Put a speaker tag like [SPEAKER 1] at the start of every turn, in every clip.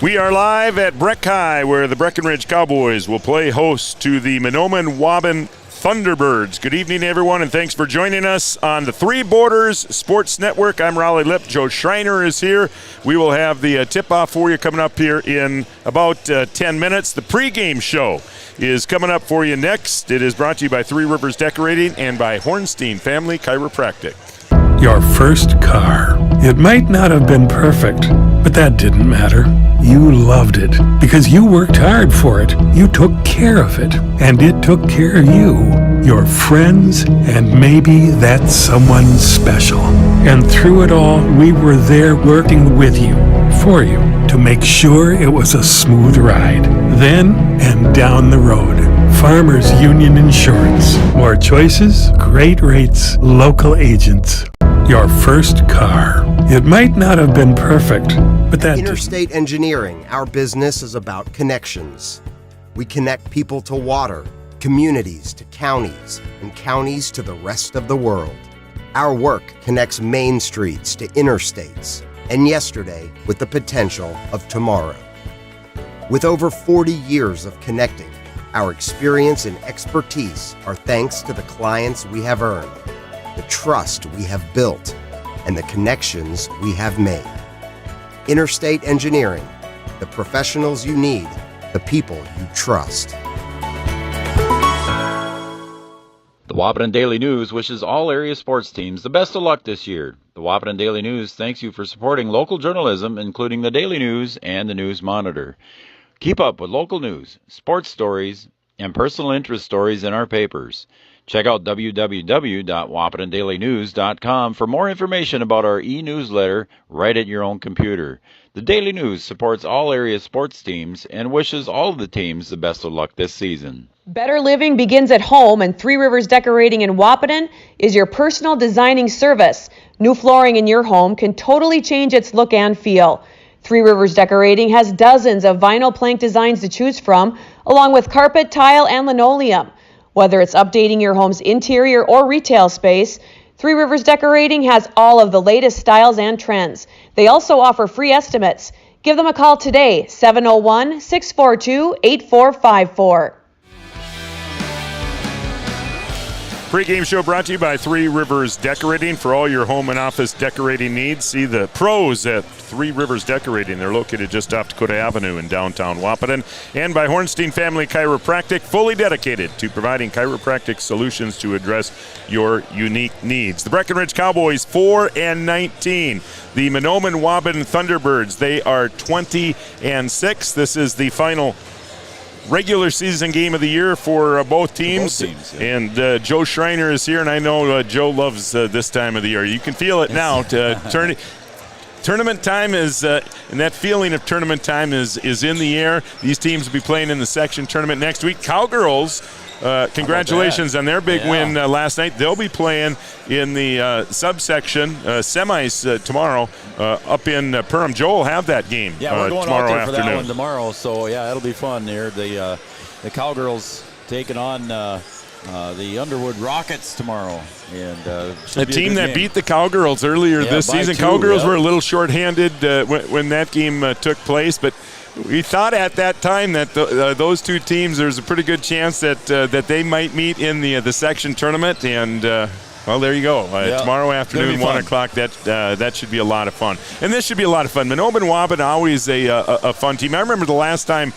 [SPEAKER 1] We are live at Breck High, where the Breckenridge Cowboys will play host to the Mahnomen Thunderbirds. Good evening, everyone, and thanks for joining us on the Three Borders Sports Network. I'm Raleigh Lipp. Joe Schreiner is here. We will have the tip-off for you coming up here in about 10 minutes. The pregame show is coming up for you next. It is brought to you by Three Rivers Decorating and by Hornstein Family Chiropractic.
[SPEAKER 2] Your first car. It might not have been perfect, but that didn't matter. You loved it because you worked hard for it. You took care of it, and it took care of you, your friends, and maybe that someone special. And through it all, we were there working with you, for you, to make sure it was a smooth ride. Then and down the road. Farmers Union Insurance. More choices, great rates, local agents. Your first car. It might not have been perfect, but that
[SPEAKER 3] Interstate Engineering, our business is about connections. We connect people to water, communities to counties, and counties to the rest of the world. Our work connects main streets to interstates, and yesterday with the potential of tomorrow. With over 40 years of connecting, our experience and expertise are thanks to the clients we have earned, the trust we have built, and the connections we have made. Interstate Engineering, the professionals you need, the people you trust.
[SPEAKER 4] The Wapaton Daily News wishes all area sports teams the best of luck this year. The Wapaton Daily News thanks you for supporting local journalism, including the Daily News and the News Monitor. Keep up with local news, sports stories, and personal interest stories in our papers. Check out www.wapatondailynews.com for more information about our e-newsletter right at your own computer. The Daily News supports all area sports teams and wishes all of the teams the best of luck this season.
[SPEAKER 5] Better living begins at home, and Three Rivers Decorating in Wapaton is your personal designing service. New flooring in your home can totally change its look and feel. Three Rivers Decorating has dozens of vinyl plank designs to choose from, along with carpet, tile, and linoleum. Whether it's updating your home's interior or retail space, Three Rivers Decorating has all of the latest styles and trends. They also offer free estimates. Give them a call today, 701-642-8454.
[SPEAKER 1] Pre-game show brought to you by Three Rivers Decorating. For all your home and office decorating needs, see the pros at Three Rivers Decorating. They're located just off Dakota Avenue in downtown Wapaton. And by Hornstein Family Chiropractic, fully dedicated to providing chiropractic solutions to address your unique needs. The Breckenridge Cowboys 4-19. The Mahnomen Thunderbirds, they are 20-6. This is the final regular season game of the year for both teams. And Joe Schreiner is here, and I know Joe loves this time of the year. You can feel it now. Tournament time is, and that feeling of tournament time is in the air. These teams will be playing in the section tournament next week. Cowgirls, congratulations on their big win last night. They'll be playing in the subsection semis tomorrow up in Perham. Joe will have that game
[SPEAKER 6] we're going
[SPEAKER 1] tomorrow
[SPEAKER 6] out there for
[SPEAKER 1] afternoon.
[SPEAKER 6] that one tomorrow, so it'll be fun there. The Cowgirls taking on the Underwood Rockets tomorrow, and
[SPEAKER 1] a team that beat the Cowgirls earlier this season. Cowgirls were a little shorthanded when that game took place, but we thought at that time that those two teams, there's a pretty good chance that they might meet in the section tournament, and well, there you go. Tomorrow afternoon, 1 o'clock, that should be a lot of fun. And this should be a lot of fun. Mahnomen Wapaton, always a fun team. I remember the last time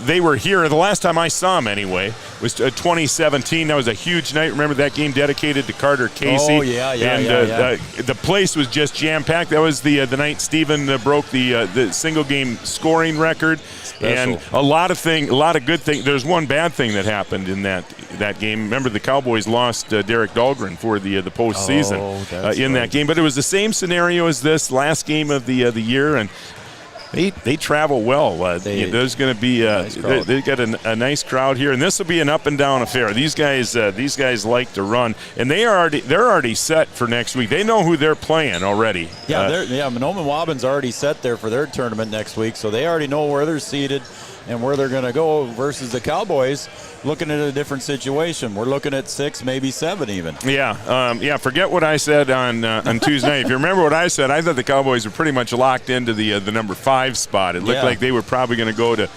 [SPEAKER 1] they were here, the last time I saw them anyway, was 2017. That was a huge night. Remember that game dedicated to Carter Casey?
[SPEAKER 6] Oh, yeah.
[SPEAKER 1] The place was just jam-packed. That was the night Stephen broke the single-game scoring record.
[SPEAKER 6] Special.
[SPEAKER 1] And a lot of good things. There's one bad thing that happened in that game. Remember, the Cowboys lost Derek Dahlgren for the postseason that game. But it was the same scenario as this last game of the year, and They travel well. There's going to be they've got a nice crowd here, and this will be an up and down affair. These guys like to run, and they're already set for next week. They know who they're playing already.
[SPEAKER 6] Mahnomen Waban's already set there for their tournament next week, so they already know where they're seated. and where they're going to go versus the Cowboys, looking at a different situation. We're looking at 6, maybe 7 even.
[SPEAKER 1] Yeah. Forget what I said on Tuesday night. If you remember what I said, I thought the Cowboys were pretty much locked into the number 5 spot. It looked like they were probably going to go to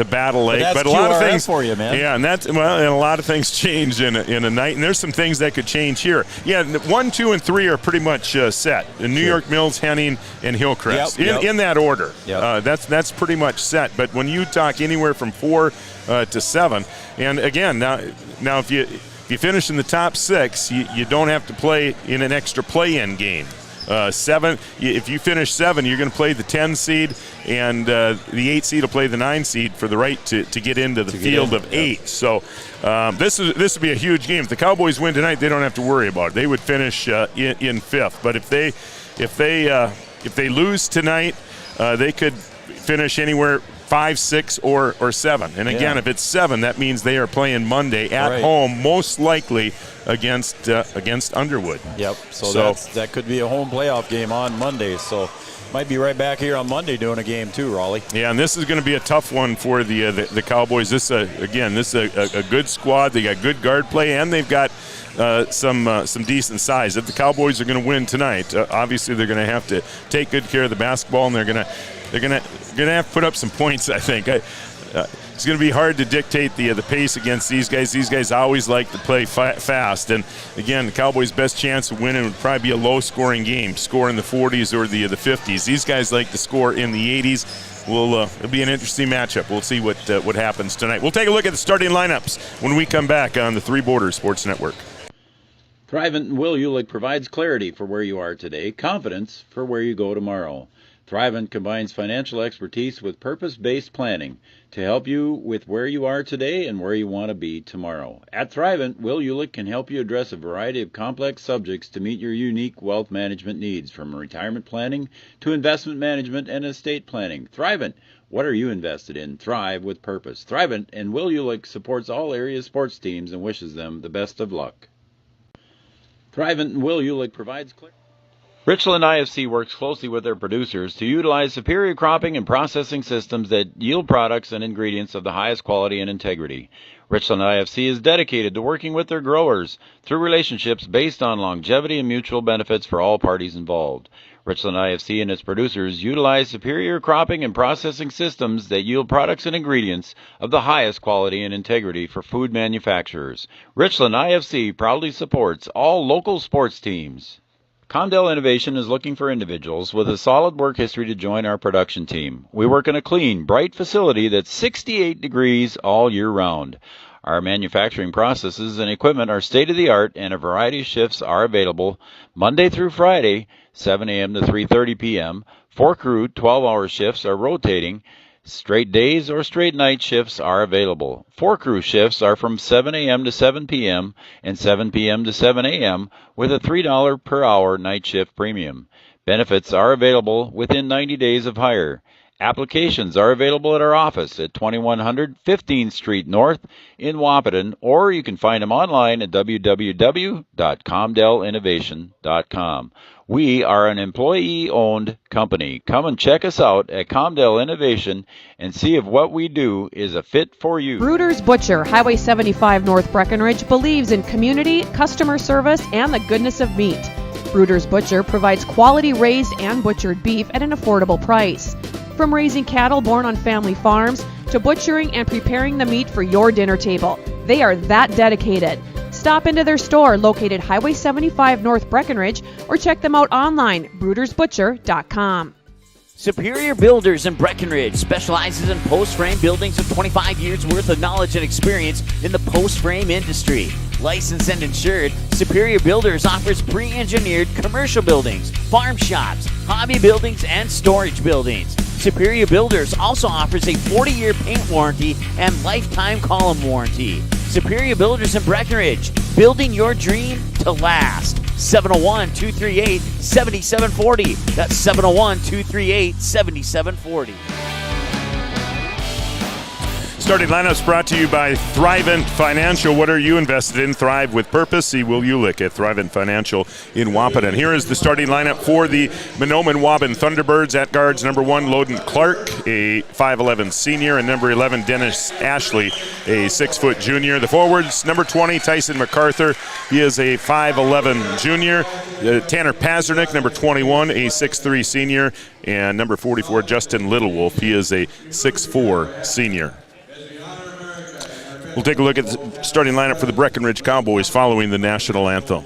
[SPEAKER 1] Battle Lake,
[SPEAKER 6] but
[SPEAKER 1] a lot of things
[SPEAKER 6] for you, man.
[SPEAKER 1] Yeah, and a lot of things change in a night, and there's some things that could change here. Yeah, 1, 2, and 3 are pretty much set. New York Mills, Henning, and Hillcrest in that order.
[SPEAKER 6] Yep.
[SPEAKER 1] That's pretty much set. But when you talk anywhere from 4 to 7, and again now if you finish in the top 6, you don't have to play in an extra play-in game. 7, if you finish 7, you're going to play the 10 seed, and the 8 seed will play the 9 seed for the right to get into the field of 8. So this would be a huge game. If the Cowboys win tonight, they don't have to worry about it. They would finish in 5th. But if they lose tonight, they could finish anywhere 5, 6, or 7. And again, if it's 7, that means they are playing Monday at home, most likely against Underwood.
[SPEAKER 6] Yep. So that could be a home playoff game on Monday. So might be right back here on Monday doing a game too, Raleigh.
[SPEAKER 1] Yeah, and this is going to be a tough one for the Cowboys. This is a good squad. They got good guard play, and they've got some decent size. If the Cowboys are going to win tonight, obviously they're going to have to take good care of the basketball, and they're going to have to put up some points, I think. It's going to be hard to dictate the pace against these guys. These guys always like to play fast. And, again, the Cowboys' best chance of winning would probably be a low-scoring game, score in the 40s or the 50s. These guys like to score in the 80s. It'll be an interesting matchup. We'll see what happens tonight. We'll take a look at the starting lineups when we come back on the Three Borders Sports Network.
[SPEAKER 4] Thrivent and Will Ulick provides clarity for where you are today, confidence for where you go tomorrow. Thrivent combines financial expertise with purpose-based planning to help you with where you are today and where you want to be tomorrow. At Thrivent, Will Ulick can help you address a variety of complex subjects to meet your unique wealth management needs, from retirement planning to investment management and estate planning. Thrivent, what are you invested in? Thrive with purpose. Thrivent and Will Ulick supports all area sports teams and wishes them the best of luck. Thrivent and Will Ulick provides clarity. Richland IFC works closely with their producers to utilize superior cropping and processing systems that yield products and ingredients of the highest quality and integrity. Richland IFC is dedicated to working with their growers through relationships based on longevity and mutual benefits for all parties involved. Richland IFC and its producers utilize superior cropping and processing systems that yield products and ingredients of the highest quality and integrity for food manufacturers. Richland IFC proudly supports all local sports teams. Condell Innovation is looking for individuals with a solid work history to join our production team. We work in a clean, bright facility that's 68 degrees all year round. Our manufacturing processes and equipment are state-of-the-art, and a variety of shifts are available Monday through Friday, 7 a.m. to 3:30 p.m. 4 crew 12-hour shifts are rotating. Straight days or straight night shifts are available. 4 crew shifts are from 7 a.m. to 7 p.m. and 7 p.m. to 7 a.m. with a $3 per hour night shift premium. Benefits are available within 90 days of hire. Applications are available at our office at 2100 15th Street North in Wahpeton, or you can find them online at www.comdellinnovation.com. We are an employee-owned company. Come and check us out at Comdell Innovation and see if what we do is a fit for you.
[SPEAKER 5] Bruder's Butcher, Highway 75 North Breckenridge, believes in community, customer service, and the goodness of meat. Bruder's Butcher provides quality raised and butchered beef at an affordable price. From raising cattle born on family farms to butchering and preparing the meat for your dinner table, they are that dedicated. Stop into their store located Highway 75 North Breckenridge, or check them out online, brudersbutcher.com.
[SPEAKER 7] Superior Builders in Breckenridge specializes in post-frame buildings with 25 years worth of knowledge and experience in the post-frame industry. Licensed and insured, Superior Builders offers pre-engineered commercial buildings, farm shops, hobby buildings, and storage buildings. Superior Builders also offers a 40-year paint warranty and lifetime column warranty. Superior Builders in Breckenridge, building your dream to last. 701-238-7740. That's 701-238-7740.
[SPEAKER 1] Starting lineups brought to you by Thrivent Financial. What are you invested in? Thrive with purpose. See Will Ulick at Thrivent Financial in Wahpeton. Here is the starting lineup for the Mahnomen Waban Thunderbirds. At guards, number 1, Loden Clark, a 5'11 senior, and number 11, Dennis Ashley, a 6-foot junior. The forwards, number 20, Tyson MacArthur. He is a 5'11 junior. Tanner Pazernick, number 21, a 6'3 senior, and number 44, Justin Littlewolf. He is a 6'4 senior. We'll take a look at the starting lineup for the Breckenridge Cowboys following the national anthem.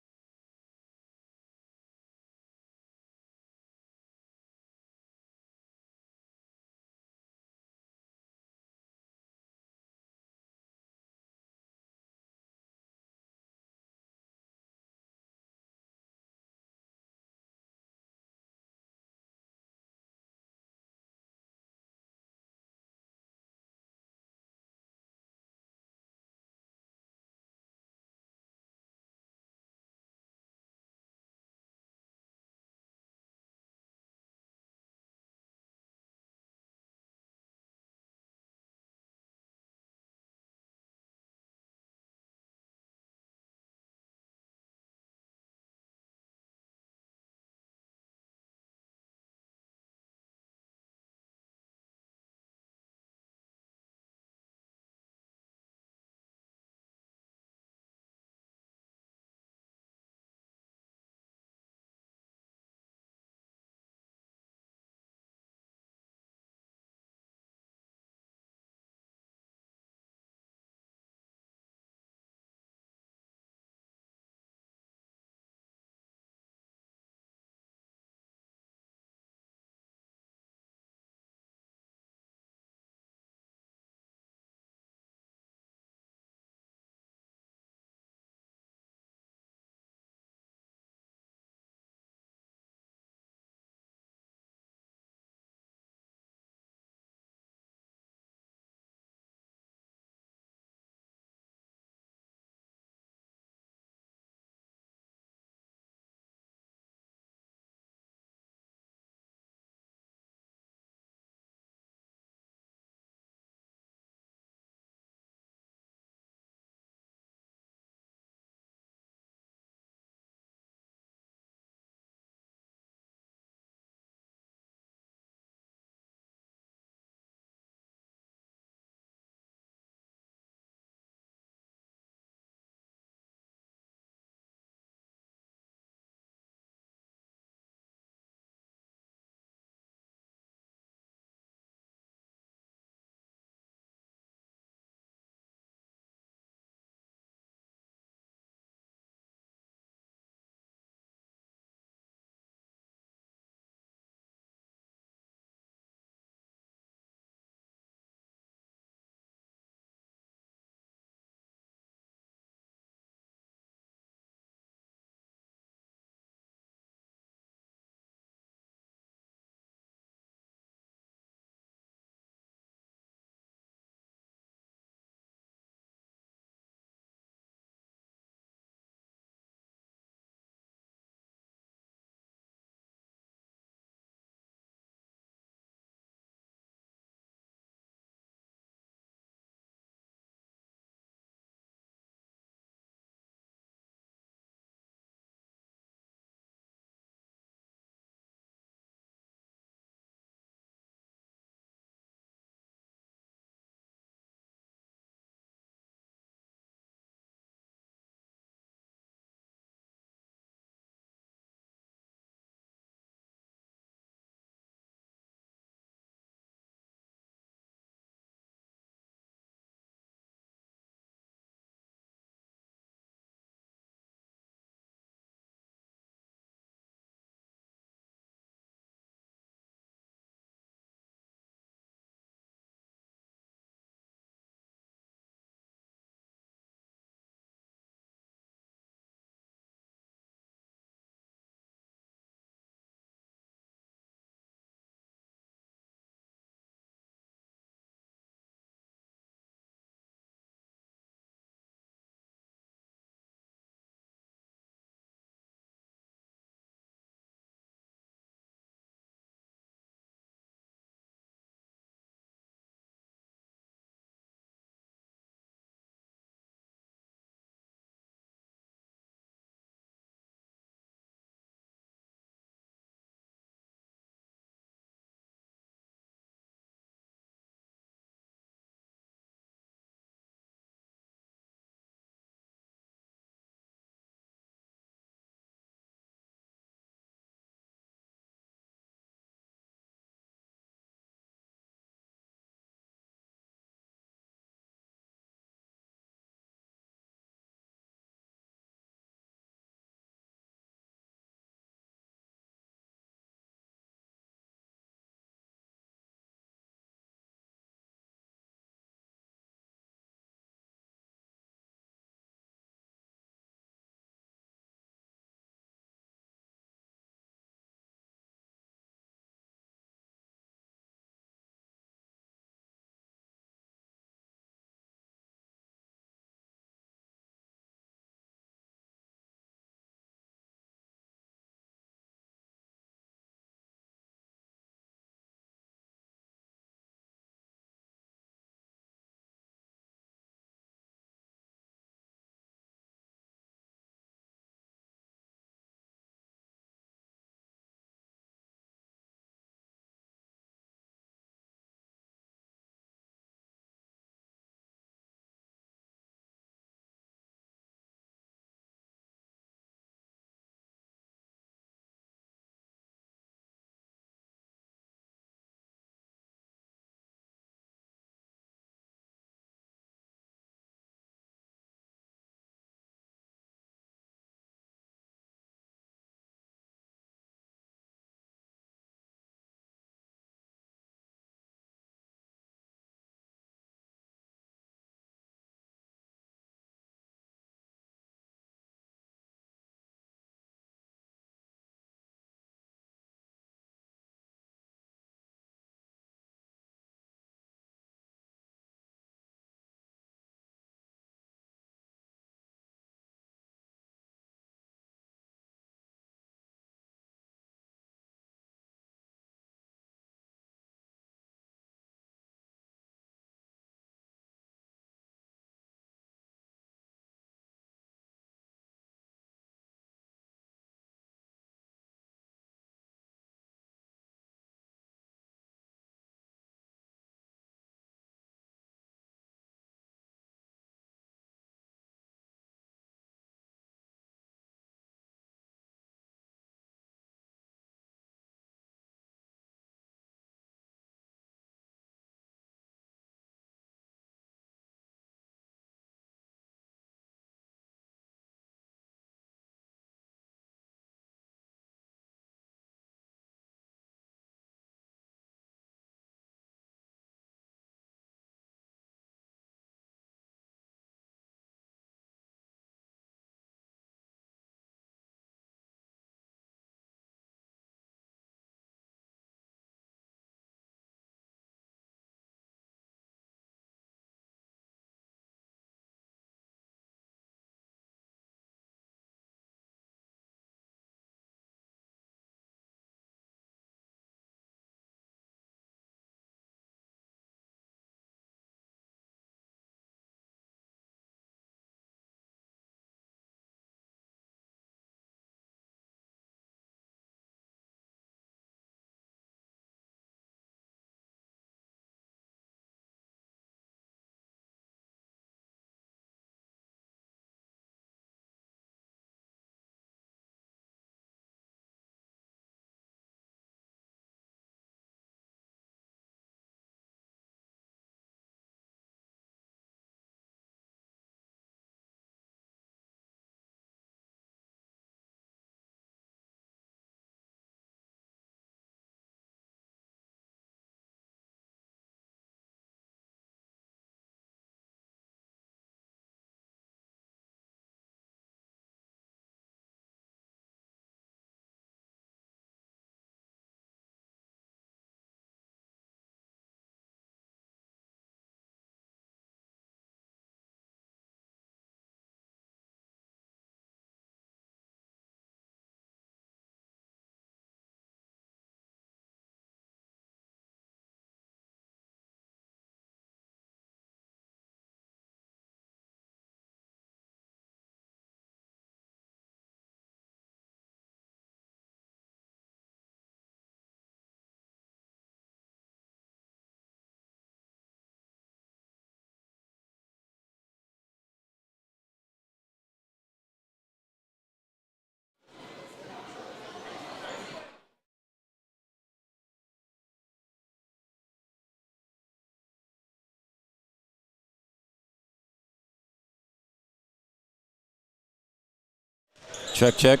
[SPEAKER 6] Check, check.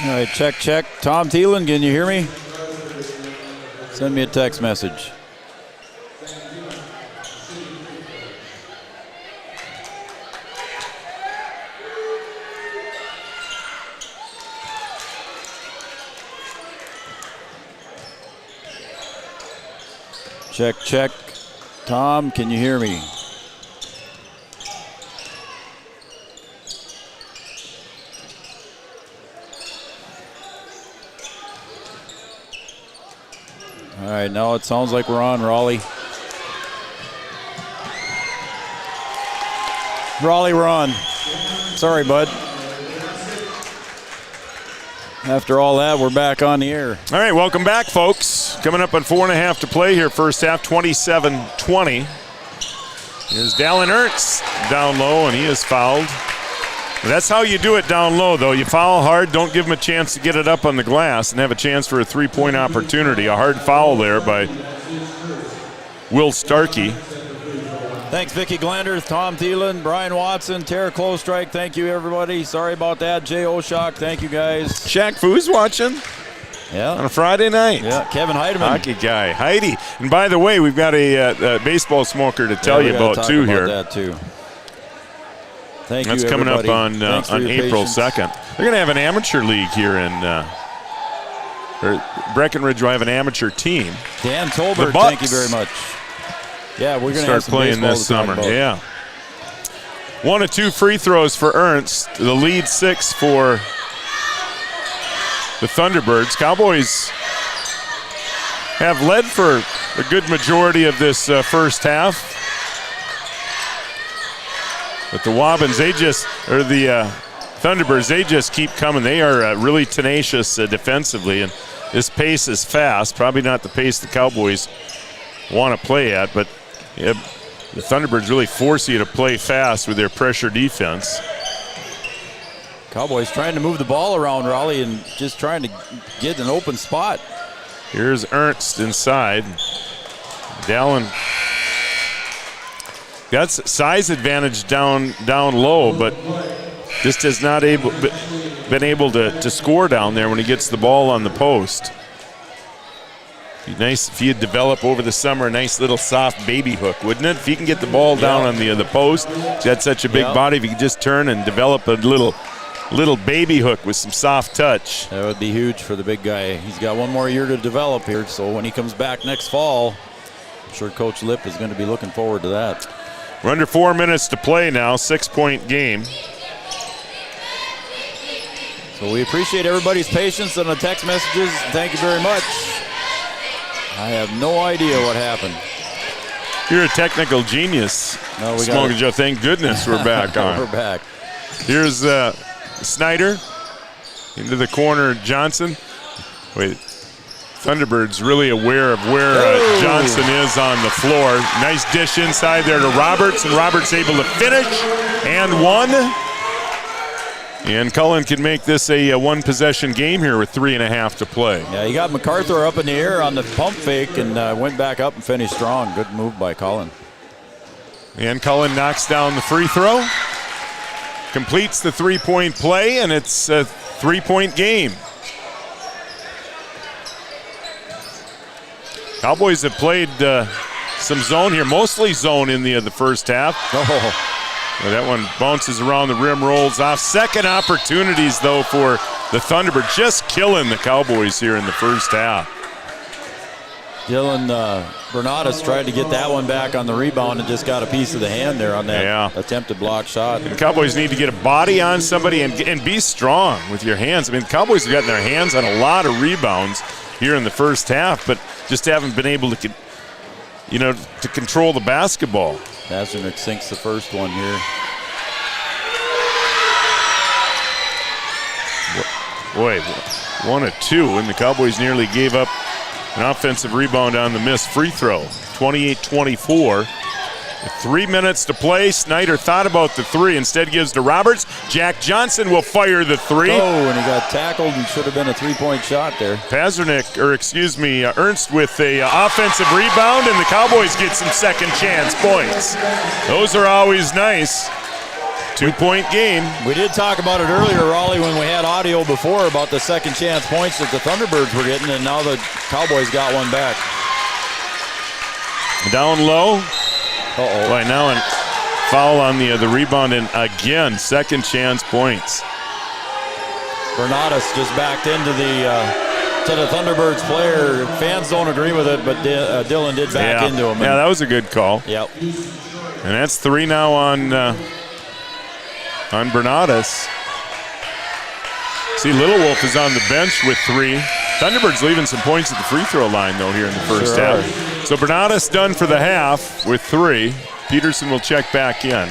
[SPEAKER 6] All right, check, check. Tom Thielen, can you hear me? Send me a text message. Check, check. Tom, can you hear me? All right, now it sounds like we're on, Raleigh. Raleigh, we're on. Sorry, bud. After all that, we're back on the air.
[SPEAKER 1] All right, welcome back, folks. Coming up on 4.5 to play here, first half, 27-20. Here's Dallin Ernst down low, and he is fouled. That's how you do it down low, though. You foul hard, don't give him a chance to get it up on the glass and have a chance for a three-point opportunity. A hard foul there by Will Starkey.
[SPEAKER 6] Thanks, Vicky Glander, Tom Thielen, Brian Watson, Tara Clostrike. Thank you, everybody. Sorry about that. Jay Oshak, thank you, guys.
[SPEAKER 1] Shaq Fu's watching
[SPEAKER 6] Yeah.
[SPEAKER 1] on a Friday night.
[SPEAKER 6] Yeah, Kevin Heidemann.
[SPEAKER 1] Hockey guy, Heidi. And by the way, we've got a baseball smoker to tell you about, too, here.
[SPEAKER 6] That too. Thank
[SPEAKER 1] That's
[SPEAKER 6] you,
[SPEAKER 1] coming up
[SPEAKER 6] everybody.
[SPEAKER 1] on April 2nd. They're going to have an amateur league here in Breckenridge. Will have an amateur team.
[SPEAKER 6] Dan Tolbert, thank you very much. Yeah, we're going to
[SPEAKER 1] start playing this summer. Yeah. 1 of 2 free throws for Ernst. The lead 6 for the Thunderbirds. Cowboys have led for a good majority of this first half. But the Wobbins, the Thunderbirds, they just keep coming. They are really tenacious defensively, and this pace is fast. Probably not the pace the Cowboys want to play at, but the Thunderbirds really force you to play fast with their pressure defense.
[SPEAKER 6] Cowboys trying to move the ball around, Raleigh, and just trying to get an open spot.
[SPEAKER 1] Here's Ernst inside. Dallin got size advantage down low, but just has not been able to score down there when he gets the ball on the post. Be nice if he'd develop over the summer a nice little soft baby hook, wouldn't it? If he can get the ball down on the post, he's got such a big body. If he could just turn and develop a little baby hook with some soft touch.
[SPEAKER 6] That would be huge for the big guy. He's got one more year to develop here, so when he comes back next fall, I'm sure Coach Lipp is going to be looking forward to that.
[SPEAKER 1] We're under 4 minutes to play now, 6-point game.
[SPEAKER 6] So we appreciate everybody's patience on the text messages. Thank you very much. I have no idea what happened.
[SPEAKER 1] You're a technical genius, Smoking Joe. Thank goodness we're back on.
[SPEAKER 6] We're back.
[SPEAKER 1] Here's Snyder into the corner. Johnson. Wait, Thunderbirds really aware of where Johnson is on the floor. Nice dish inside there to Roberts, and Roberts able to finish and one. And Cullen can make this a one-possession game here with 3.5 to play.
[SPEAKER 6] Yeah, he got MacArthur up in the air on the pump fake and went back up and finished strong. Good move by Cullen.
[SPEAKER 1] And Cullen knocks down the free throw. Completes the three-point play, and it's a 3-point game. Cowboys have played some zone here, mostly zone in the first half. That one bounces around the rim, rolls off. Second opportunities, though, for the Thunderbirds. Just killing the Cowboys here in the first half.
[SPEAKER 6] Dylan Bernadas tried to get that one back on the rebound and just got a piece of the hand there on that attempted block shot.
[SPEAKER 1] The Cowboys need to get a body on somebody and be strong with your hands. I mean, the Cowboys have gotten their hands on a lot of rebounds here in the first half, but just haven't been able to, to control the basketball.
[SPEAKER 6] Pasternak sinks the first one here.
[SPEAKER 1] Boy, 1 of 2, and the Cowboys nearly gave up an offensive rebound on the missed free throw. 28-24. With 3 minutes to play, Snyder thought about the three, instead gives to Roberts. Jack Johnson will fire the three.
[SPEAKER 6] Oh, and he got tackled and should have been a three-point shot there.
[SPEAKER 1] Ernst with a offensive rebound, and the Cowboys get some second chance points. Those are always nice. 2-point game.
[SPEAKER 6] We did talk about it earlier, Raleigh, when we had audio before about the second chance points that the Thunderbirds were getting, and now the Cowboys got one back.
[SPEAKER 1] Down low.
[SPEAKER 6] Uh-oh.
[SPEAKER 1] Right now, a foul on the rebound, and again, second chance points.
[SPEAKER 6] Bernadas just backed into the Thunderbirds player. Fans don't agree with it, but Dylan did back into him.
[SPEAKER 1] Yeah, that was a good call.
[SPEAKER 6] Yep.
[SPEAKER 1] And that's 3 now on Bernadas. See, Little Wolf is on the bench with 3. Thunderbirds leaving some points at the free throw line, though, here in the first half. So Bernadas done for the half with 3. Peterson will check back in.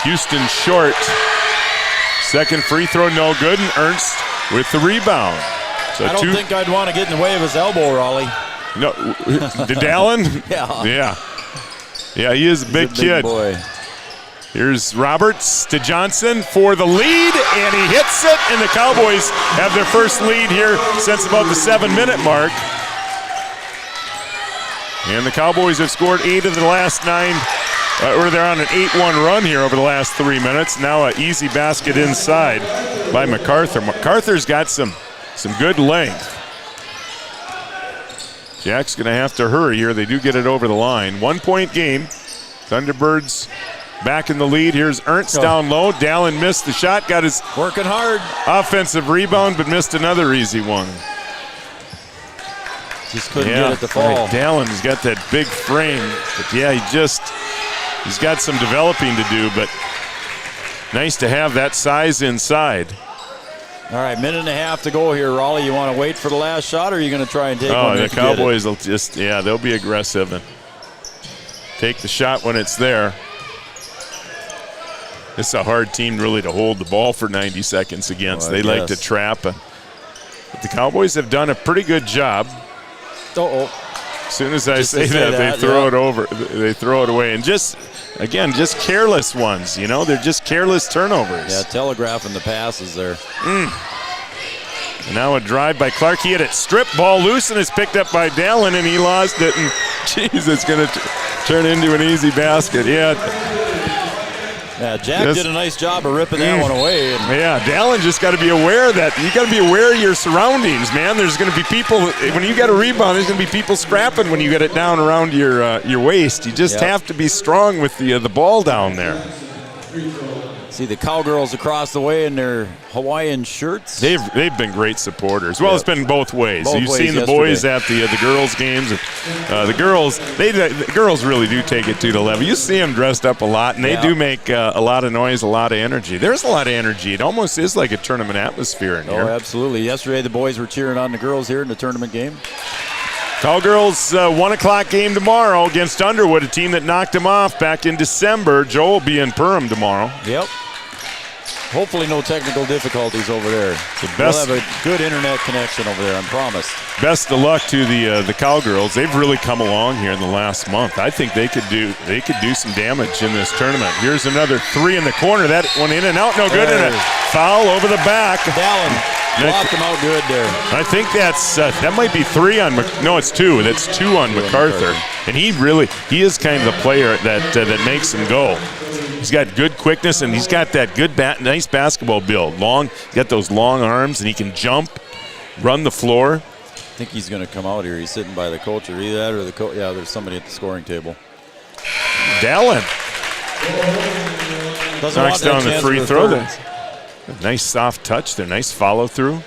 [SPEAKER 1] Houston short. Second free throw, no good, and Ernst with the rebound. So
[SPEAKER 6] I don't think I'd want to get in the way of his elbow, Raleigh.
[SPEAKER 1] No, did Allen?
[SPEAKER 6] Yeah.
[SPEAKER 1] Yeah, he is a big kid.
[SPEAKER 6] Boy.
[SPEAKER 1] Here's Roberts to Johnson for the lead, and he hits it, and the Cowboys have their first lead here since about the 7-minute mark. And the Cowboys have scored 8 of the last 9, or they're on an 8-1 run here over the last 3 minutes. Now an easy basket inside by MacArthur. MacArthur's got some good length. Jack's going to have to hurry here. They do get it over the line. 1-point game. Thunderbirds back in the lead. Here's Ernst down low. Dallin missed the shot. Got his
[SPEAKER 6] working hard
[SPEAKER 1] offensive rebound, but missed another easy one.
[SPEAKER 6] Just couldn't get it to fall.
[SPEAKER 1] Right. Dallin's got that big frame. But yeah, he's got some developing to do, but nice to have that size inside.
[SPEAKER 6] All right, minute and a half to go here, Raleigh. You want to wait for the last shot, or are you going to try and take one?
[SPEAKER 1] The Cowboys will they'll be aggressive and take the shot when it's there. This is a hard team really to hold the ball for 90 seconds against. They like to trap. But the Cowboys have done a pretty good job. As soon as I say that, they throw it over. They throw it away. And just careless ones, They're just careless turnovers.
[SPEAKER 6] Yeah, telegraphing the passes there.
[SPEAKER 1] And now a drive by Clark. He had it stripped, ball loose, and it's picked up by Dallin, and he lost it. And, geez, it's going to turn into an easy basket.
[SPEAKER 6] Yeah, Jack did a nice job of ripping that one away.
[SPEAKER 1] Dallin just got to be aware of that. You got to be aware of your surroundings, man. There's going to be people, when you got a rebound, there's going to be people scrapping when you get it down around your waist. You just have to be strong with the ball down there.
[SPEAKER 6] See the Cowgirls across the way in their Hawaiian shirts.
[SPEAKER 1] They've been great supporters. Well, it's been both ways. You've seen the boys at the girls' games. The girls really do take it to the level. You see them dressed up a lot, and they do make a lot of noise, a lot of energy. There's a lot of energy. It almost is like a tournament atmosphere in here.
[SPEAKER 6] Oh, absolutely. Yesterday the boys were cheering on the girls here in the tournament game.
[SPEAKER 1] Cowgirls 1 o'clock game tomorrow against Underwood, a team that knocked them off back in December. Joel will be in Perham tomorrow.
[SPEAKER 6] Yep. Hopefully no technical difficulties over there. We'll have a good internet connection over there, I promise.
[SPEAKER 1] Best of luck to the Cowgirls. They've really come along here in the last month. I think they could do some damage in this tournament. Here's another 3 in the corner. That one in and out, no good. And a foul over the back.
[SPEAKER 6] Dallin blocked him out good there.
[SPEAKER 1] I think that might be 3 on no, it's 2. That's 2 on MacArthur. And he is kind of the player that makes him go. He's got good quickness, and he's got that good, nice basketball build. He's got those long arms, and he can jump, run the floor.
[SPEAKER 6] I think he's going to come out here. He's sitting by the coach, or either that or the coach. Yeah, there's somebody at the scoring table.
[SPEAKER 1] Dallin
[SPEAKER 6] knocks
[SPEAKER 1] down the free throw. Nice soft touch there. Nice follow through.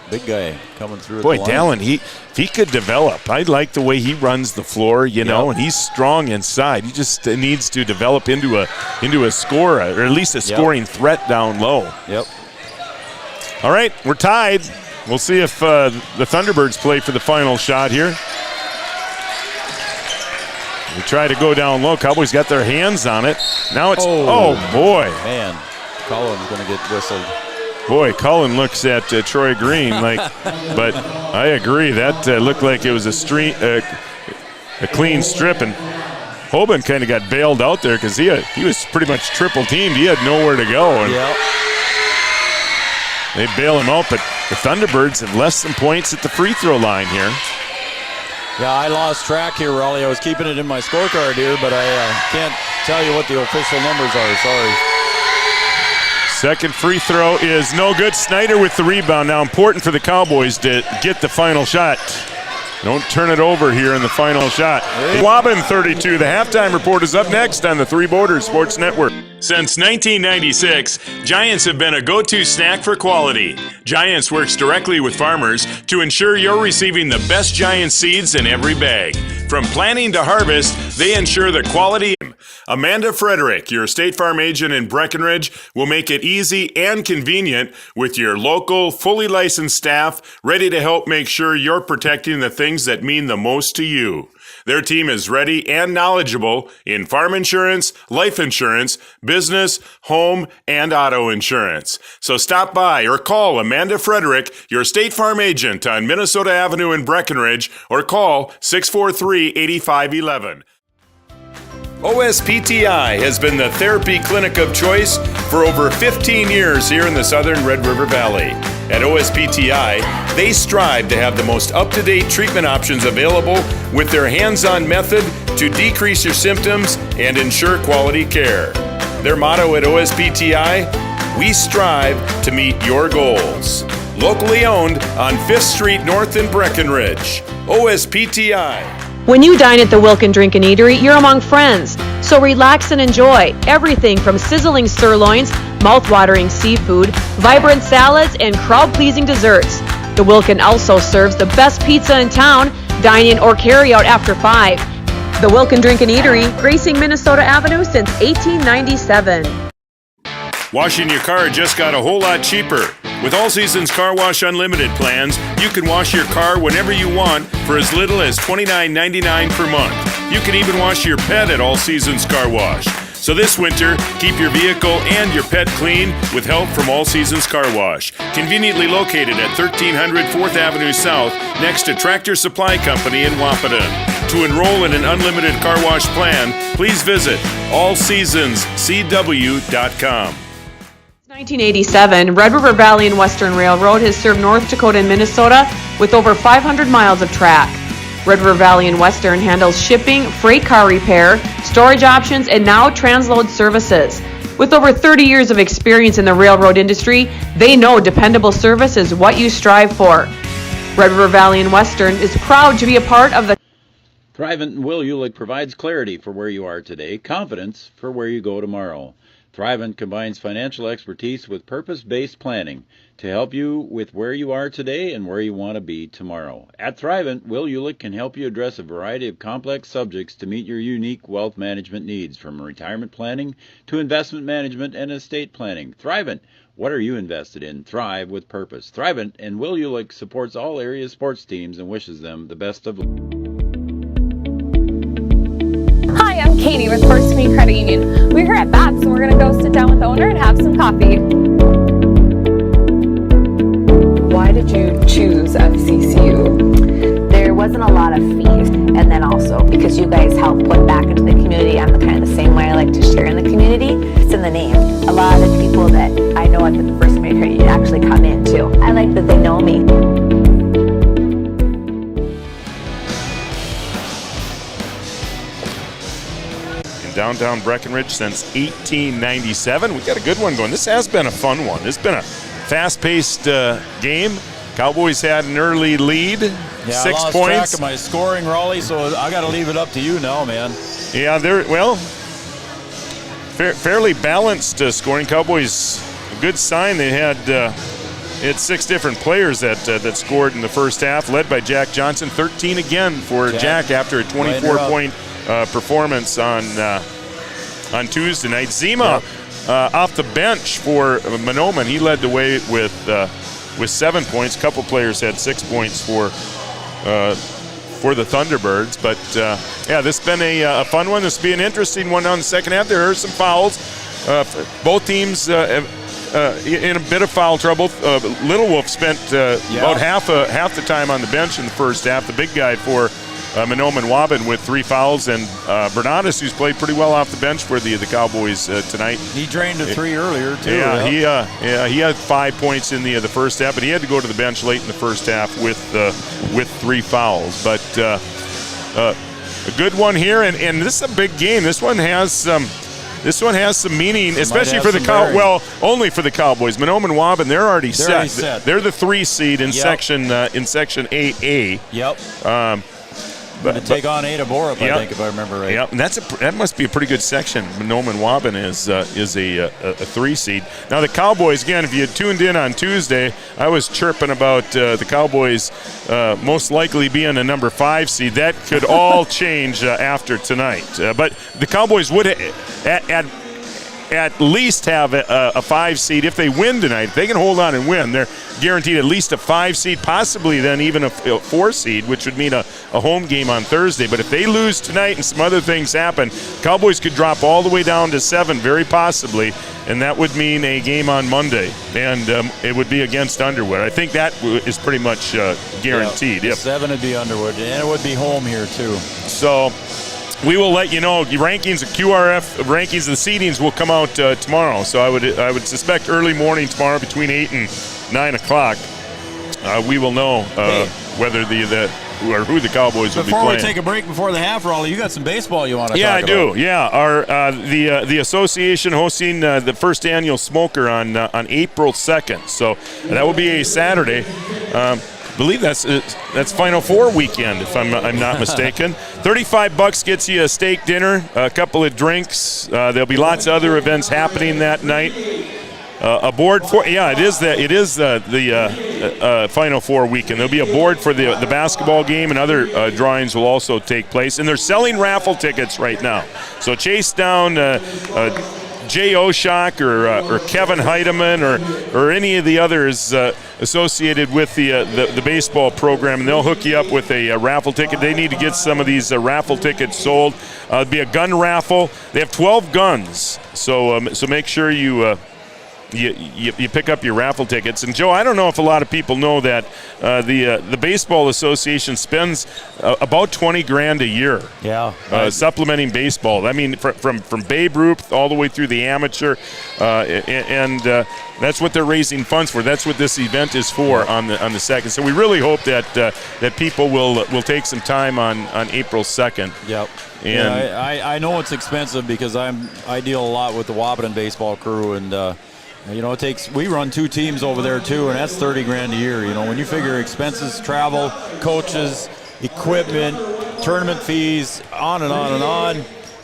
[SPEAKER 6] Big guy coming through.
[SPEAKER 1] Boy, Dallin, if he could develop, I like the way he runs the floor, you know, and he's strong inside. He just needs to develop into a scorer, or at least a scoring threat down low.
[SPEAKER 6] Yep.
[SPEAKER 1] All right, we're tied. We'll see if the Thunderbirds play for the final shot here. We try to go down low. Cowboys got their hands on it. Now it's, oh boy.
[SPEAKER 6] Man, Cullen's going to get whistled.
[SPEAKER 1] Boy, Cullen looks at Troy Green like, but I agree. That looked like it was a clean strip, and Hoban kind of got bailed out there because he was pretty much triple teamed. He had nowhere to go. And they bail him out, but the Thunderbirds have less than points at the free throw line here.
[SPEAKER 6] Yeah, I lost track here, Raleigh. I was keeping it in my scorecard here, but I can't tell you what the official numbers are. Sorry.
[SPEAKER 1] Second free throw is no good. Snyder with the rebound. Now important for the Cowboys to get the final shot. Don't turn it over here in the final shot. Waban 32. The halftime report is up next on the Three Borders Sports Network. Since 1996, Giants have been a go-to snack for quality. Giants works directly with farmers to ensure you're receiving the best Giant seeds in every bag. From planting to harvest, they ensure the quality. Amanda Frederick, your State Farm agent in Breckenridge, will make it easy and convenient with your local, fully licensed staff ready to help make sure you're protecting the things that mean the most to you. Their team is ready and knowledgeable in farm insurance, life insurance, business, home, and auto insurance. So stop by or call Amanda Frederick, your State Farm agent on Minnesota Avenue in Breckenridge, or call 643-8511. OSPTI has been the therapy clinic of choice for over 15 years here in the southern Red River Valley. At OSPTI, they strive to have the most up-to-date treatment options available with their hands-on method to decrease your symptoms and ensure quality care. Their motto at OSPTI, we strive to meet your goals. Locally owned on 5th Street North in Breckenridge. OSPTI.
[SPEAKER 5] When you dine at the Wilkin Drink and Eatery, you're among friends. So relax and enjoy everything from sizzling sirloins, mouth-watering seafood, vibrant salads, and crowd-pleasing desserts. The Wilkin also serves the best pizza in town, dine-in or carry-out after 5. The Wilkin Drink and Eatery, gracing Minnesota Avenue since 1897.
[SPEAKER 1] Washing your car just got a whole lot cheaper. With All Seasons Car Wash Unlimited plans, you can wash your car whenever you want for as little as $29.99 per month. You can even wash your pet at All Seasons Car Wash. So this winter, keep your vehicle and your pet clean with help from All Seasons Car Wash. Conveniently located at 1300 4th Avenue South, next to Tractor Supply Company in Wapaton. To enroll in an unlimited car wash plan, please visit allseasonscw.com.
[SPEAKER 5] 1987, Red River Valley and Western Railroad has served North Dakota and Minnesota with over 500 miles of track. Red River Valley and Western handles shipping, freight car repair, storage options, and now transload services. With over 30 years of experience in the railroad industry, they know dependable service is what you strive for. Red River Valley and Western is proud to be a part of the
[SPEAKER 4] Thrivent and Will Ulick provides clarity for where you are today, confidence for where you go tomorrow. Thrivent combines financial expertise with purpose-based planning to help you with where you are today and where you want to be tomorrow. At Thrivent, Will Ulick can help you address a variety of complex subjects to meet your unique wealth management needs, from retirement planning to investment management and estate planning. Thrivent, what are you invested in? Thrive with purpose. Thrivent and Will Ulick supports all area sports teams and wishes them the best of luck.
[SPEAKER 8] Hi, I'm Katie with First Community Credit Union. We're here at Bats and we're going to go sit down with the owner and have some coffee. Why did you choose FCCU?
[SPEAKER 9] There wasn't a lot of fees, and then also because you guys help put back into the community. I'm kind of the same way I like to share in the community. It's in the name. A lot of the people that I know at the First Community Credit Union actually come in too. I like that they know me.
[SPEAKER 1] Downtown Breckenridge since 1897. We got a good one going. This has been a fun one. It's been a fast-paced game. Cowboys had an early lead, 6 points.
[SPEAKER 6] I lost track of my scoring, Raleigh, so I got to leave it up to you now, man.
[SPEAKER 1] Yeah, fairly balanced scoring. Cowboys, a good sign. They had It's 6 different players that scored in the first half, led by Jack Johnson. 13 again for Jack after a 24-point performance on Tuesday night. Zima off the bench for Mahnomen. He led the way with 7 points. A couple players had 6 points for the Thunderbirds. But, this has been a fun one. This will be an interesting one on the second half. There are some fouls. Both teams in a bit of foul trouble. Little Wolf spent about half the time on the bench in the first half. The big guy for Mahnomen Waban with 3 fouls, and Bernatus, who's played pretty well off the bench for the Cowboys tonight.
[SPEAKER 6] He drained a 3 earlier too.
[SPEAKER 1] He had 5 points in the first half, but he had to go to the bench late in the first half with 3 fouls. But a good one here, and this is a big game. This one has some meaning, especially for the only for the Cowboys. Mahnomen Waban, they're already set. They're the 3 seed in section 8A.
[SPEAKER 6] Yep. But take on Ada Borup, I think, if I remember right.
[SPEAKER 1] Yep, and that must be a pretty good section. Mahnomen Waban is a 3 seed. Now the Cowboys, again, if you tuned in on Tuesday, I was chirping about the Cowboys most likely being a number 5 seed. That could all change after tonight. But the Cowboys would at least have a 5 seed if they win tonight. If they can hold on and win, they're guaranteed at least a 5 seed, possibly then even a 4 seed, which would mean a home game on Thursday. But if they lose tonight and some other things happen, Cowboys could drop all the way down to 7, very possibly, and that would mean a game on Monday, and it would be against Underwood. I think that is pretty much guaranteed.
[SPEAKER 6] Yeah, 7 would be Underwood, and it would be home here too.
[SPEAKER 1] So we will let you know. Rankings, QRF rankings, the seedings will come out tomorrow. So I would suspect early morning tomorrow between 8 and 9 o'clock. We will know whether who the Cowboys will be playing.
[SPEAKER 6] Before we take a break before the half, Raleigh, you got some baseball you want to talk about.
[SPEAKER 1] Yeah, I do. Yeah, our the association hosting the first annual Smoker on April 2nd. So that will be a Saturday. I believe that's Final Four weekend, if I'm not mistaken. $35 gets you a steak dinner, a couple of drinks. There'll be lots of other events happening that night. A board for it is the Final Four weekend. There'll be a board for the basketball game, and other drawings will also take place. And they're selling raffle tickets right now. So chase down Jay Oshak or Kevin Heidemann or any of the others associated with the baseball program, and they'll hook you up with a raffle ticket. They need to get some of these raffle tickets sold. It'll be a gun raffle. They have 12 guns, so make sure you pick up your raffle tickets. And Joe, I don't know if a lot of people know that the Baseball Association spends about $20,000 a year. Supplementing baseball. I mean, from Babe Ruth all the way through the amateur, and that's what they're raising funds for. That's what this event is for on the second. So we really hope that people will take some time on April 2nd.
[SPEAKER 6] Yep. And I know it's expensive because I deal a lot with the Wabadan baseball crew, and we run 2 teams over there too, and that's $30,000 a year. When you figure expenses, travel, coaches, equipment, tournament fees, on and on and on,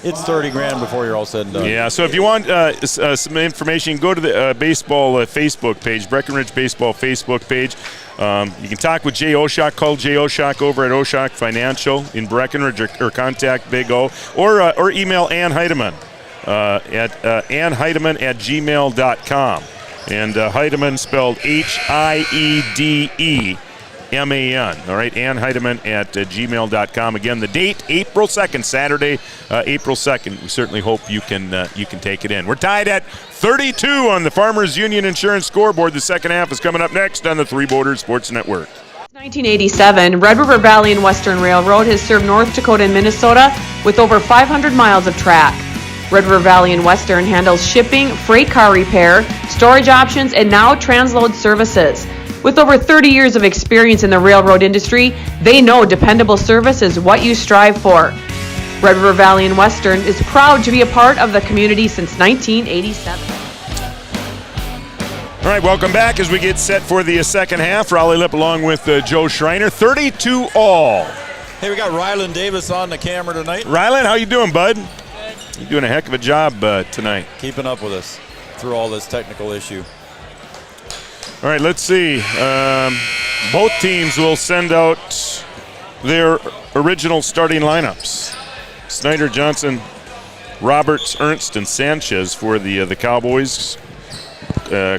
[SPEAKER 6] it's $30,000 before you're all said and done.
[SPEAKER 1] Yeah. So if you want some information, go to the baseball Facebook page, Breckenridge Baseball Facebook page. You can talk with Jay Oshak. Call Jay Oshak over at Oshak Financial in Breckenridge, or contact Big O, or email Ann Heidemann. At annheidemann@gmail.com. And Heidemann spelled Heideman. All right, Ann Heidemann at gmail.com. Again, the date, April 2nd, Saturday, April 2nd. We certainly hope you can take it in. We're tied at 32 on the Farmers Union Insurance scoreboard. The second half is coming up next on the Three Borders Sports Network.
[SPEAKER 5] 1987, Red River Valley and Western Railroad has served North Dakota and Minnesota with over 500 miles of track. Red River Valley and Western handles shipping, freight car repair, storage options, and now transload services. With over 30 years of experience in the railroad industry, they know dependable service is what you strive for. Red River Valley and Western is proud to be a part of the community since 1987.
[SPEAKER 1] All right, welcome back as we get set for the second half. Raleigh Lipp along with Joe Schreiner, 32 all.
[SPEAKER 6] Hey, we got Rylan Davis on the camera tonight.
[SPEAKER 1] Rylan, how you doing, bud? You're doing a heck of a job tonight.
[SPEAKER 6] Keeping up with us through all this technical issue.
[SPEAKER 1] All right, let's see. Both teams will send out their original starting lineups. Snyder, Johnson, Roberts, Ernst, and Sanchez for the Cowboys.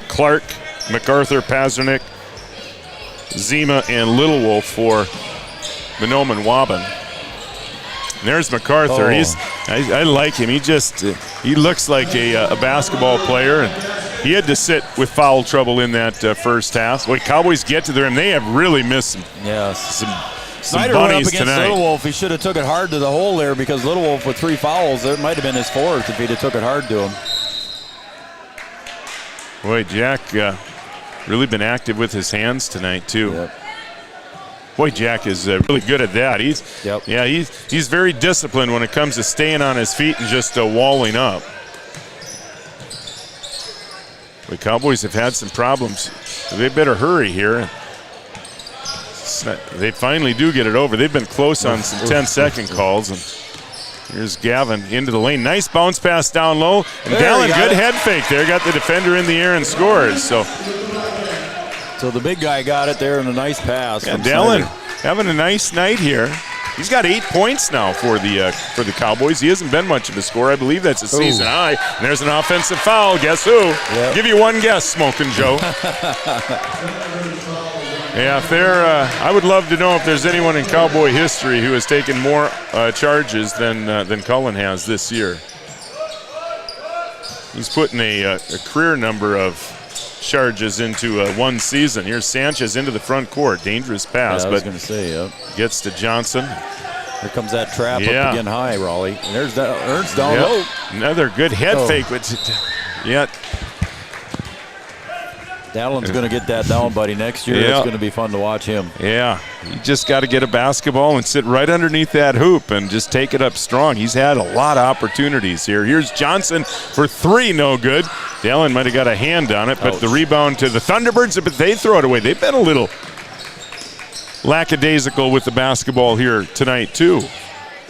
[SPEAKER 1] Clark, MacArthur, Pazernik, Zima, and Little Wolf for Mahnomen Waban. And there's MacArthur. I like him. He looks like a basketball player. And he had to sit with foul trouble in that first half. Boy, Cowboys get to there, and they have really missed some
[SPEAKER 6] Snyder went up
[SPEAKER 1] bunnies
[SPEAKER 6] against
[SPEAKER 1] tonight.
[SPEAKER 6] Little Wolf. He should have took it hard to the hole there because Little Wolf with 3 fouls, it might have been his 4th if he'd have took it hard to him.
[SPEAKER 1] Boy, Jack really been active with his hands tonight too.
[SPEAKER 6] Yep.
[SPEAKER 1] Boy, Jack is really good at that. He's very disciplined when it comes to staying on his feet and just walling up. The Cowboys have had some problems. So they better hurry here. They finally do get it over. They've been close on some 10-second calls. And here's Gavin into the lane. Nice bounce pass down low. And Dallin, good head fake there. Got the defender in the air and scores. So
[SPEAKER 6] the big guy got it there and a nice pass.
[SPEAKER 1] Yeah, Dallin having a nice night here. He's got 8 points now for the Cowboys. He hasn't been much of a scorer. I believe that's a season high. And there's an offensive foul. Guess who? Yep. Give you one guess, Smokin' Joe. Yeah, if I would love to know if there's anyone in Cowboy history who has taken more charges than Cullen has this year. He's putting a career number of charges into one season. Here's Sanchez into the front court. Dangerous pass,
[SPEAKER 6] I was going to say,
[SPEAKER 1] gets to Johnson.
[SPEAKER 6] Here comes that trap up again high, Raleigh. And there's that Ernst down low.
[SPEAKER 1] Another good head fake. But
[SPEAKER 6] Dallin's going to get that down, buddy, next year. It's going to be fun to watch him.
[SPEAKER 1] Yeah, you just got to get a basketball and sit right underneath that hoop and just take it up strong. He's had a lot of opportunities here. Here's Johnson for 3, no good. Dallin might have got a hand on it, but the rebound to the Thunderbirds, but they throw it away. They've been a little lackadaisical with the basketball here tonight, too.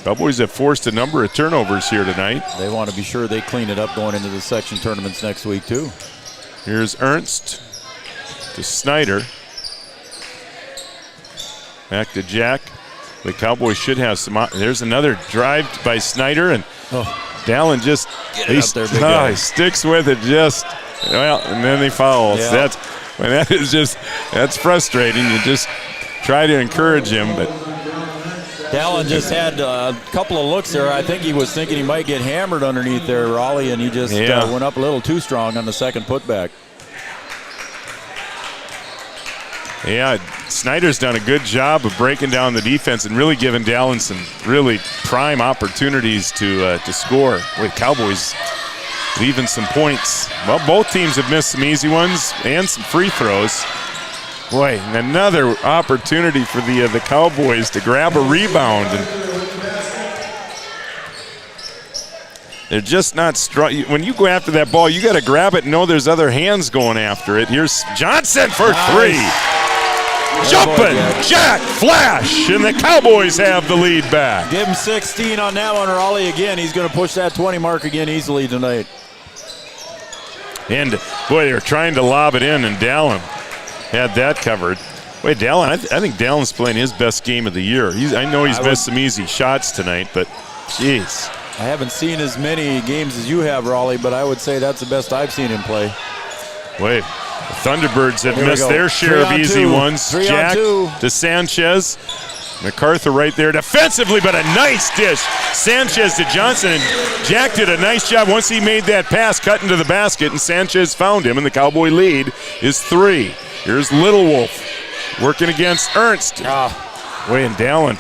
[SPEAKER 1] Cowboys have forced a number of turnovers here tonight.
[SPEAKER 6] They want to be sure they clean it up going into the section tournaments next week, too.
[SPEAKER 1] Here's Ernst to Snyder. Back to Jack. The Cowboys should have some. There's another drive by Snyder, and Dallin just he sticks with it and then they foul.
[SPEAKER 6] Yeah.
[SPEAKER 1] That's frustrating. You just try to encourage him, but
[SPEAKER 6] Dallin just had a couple of looks there. I think he was thinking he might get hammered underneath there, Raleigh, and he just went up a little too strong on the second putback.
[SPEAKER 1] Yeah, Snyder's done a good job of breaking down the defense and really giving Dallin some really prime opportunities to score. With Cowboys leaving some points. Well, both teams have missed some easy ones and some free throws. Boy, another opportunity for the Cowboys to grab a rebound. And they're just not strong. When you go after that ball, you got to grab it and know there's other hands going after it. Here's Johnson for 3. Jumping, Jack, flash, and the Cowboys have the lead back.
[SPEAKER 6] Give him 16 on that one, Raleigh again. He's going to push that 20 mark again easily tonight.
[SPEAKER 1] And, boy, they're trying to lob it in, and Dallin had that covered. Wait, Dallin, I think Dallin's playing his best game of the year. I know he's missed some easy shots tonight, but, jeez.
[SPEAKER 6] I haven't seen as many games as you have, Raleigh, but I would say that's the best I've seen him play.
[SPEAKER 1] Wait. The Thunderbirds have missed their share of easy ones. Jack to Sanchez. MacArthur right there defensively, but a nice dish. Sanchez to Johnson, and Jack did a nice job once he made that pass, cut into the basket, and Sanchez found him, and the Cowboy lead is 3. Here's Little Wolf working against Ernst. Wait, and Dallin.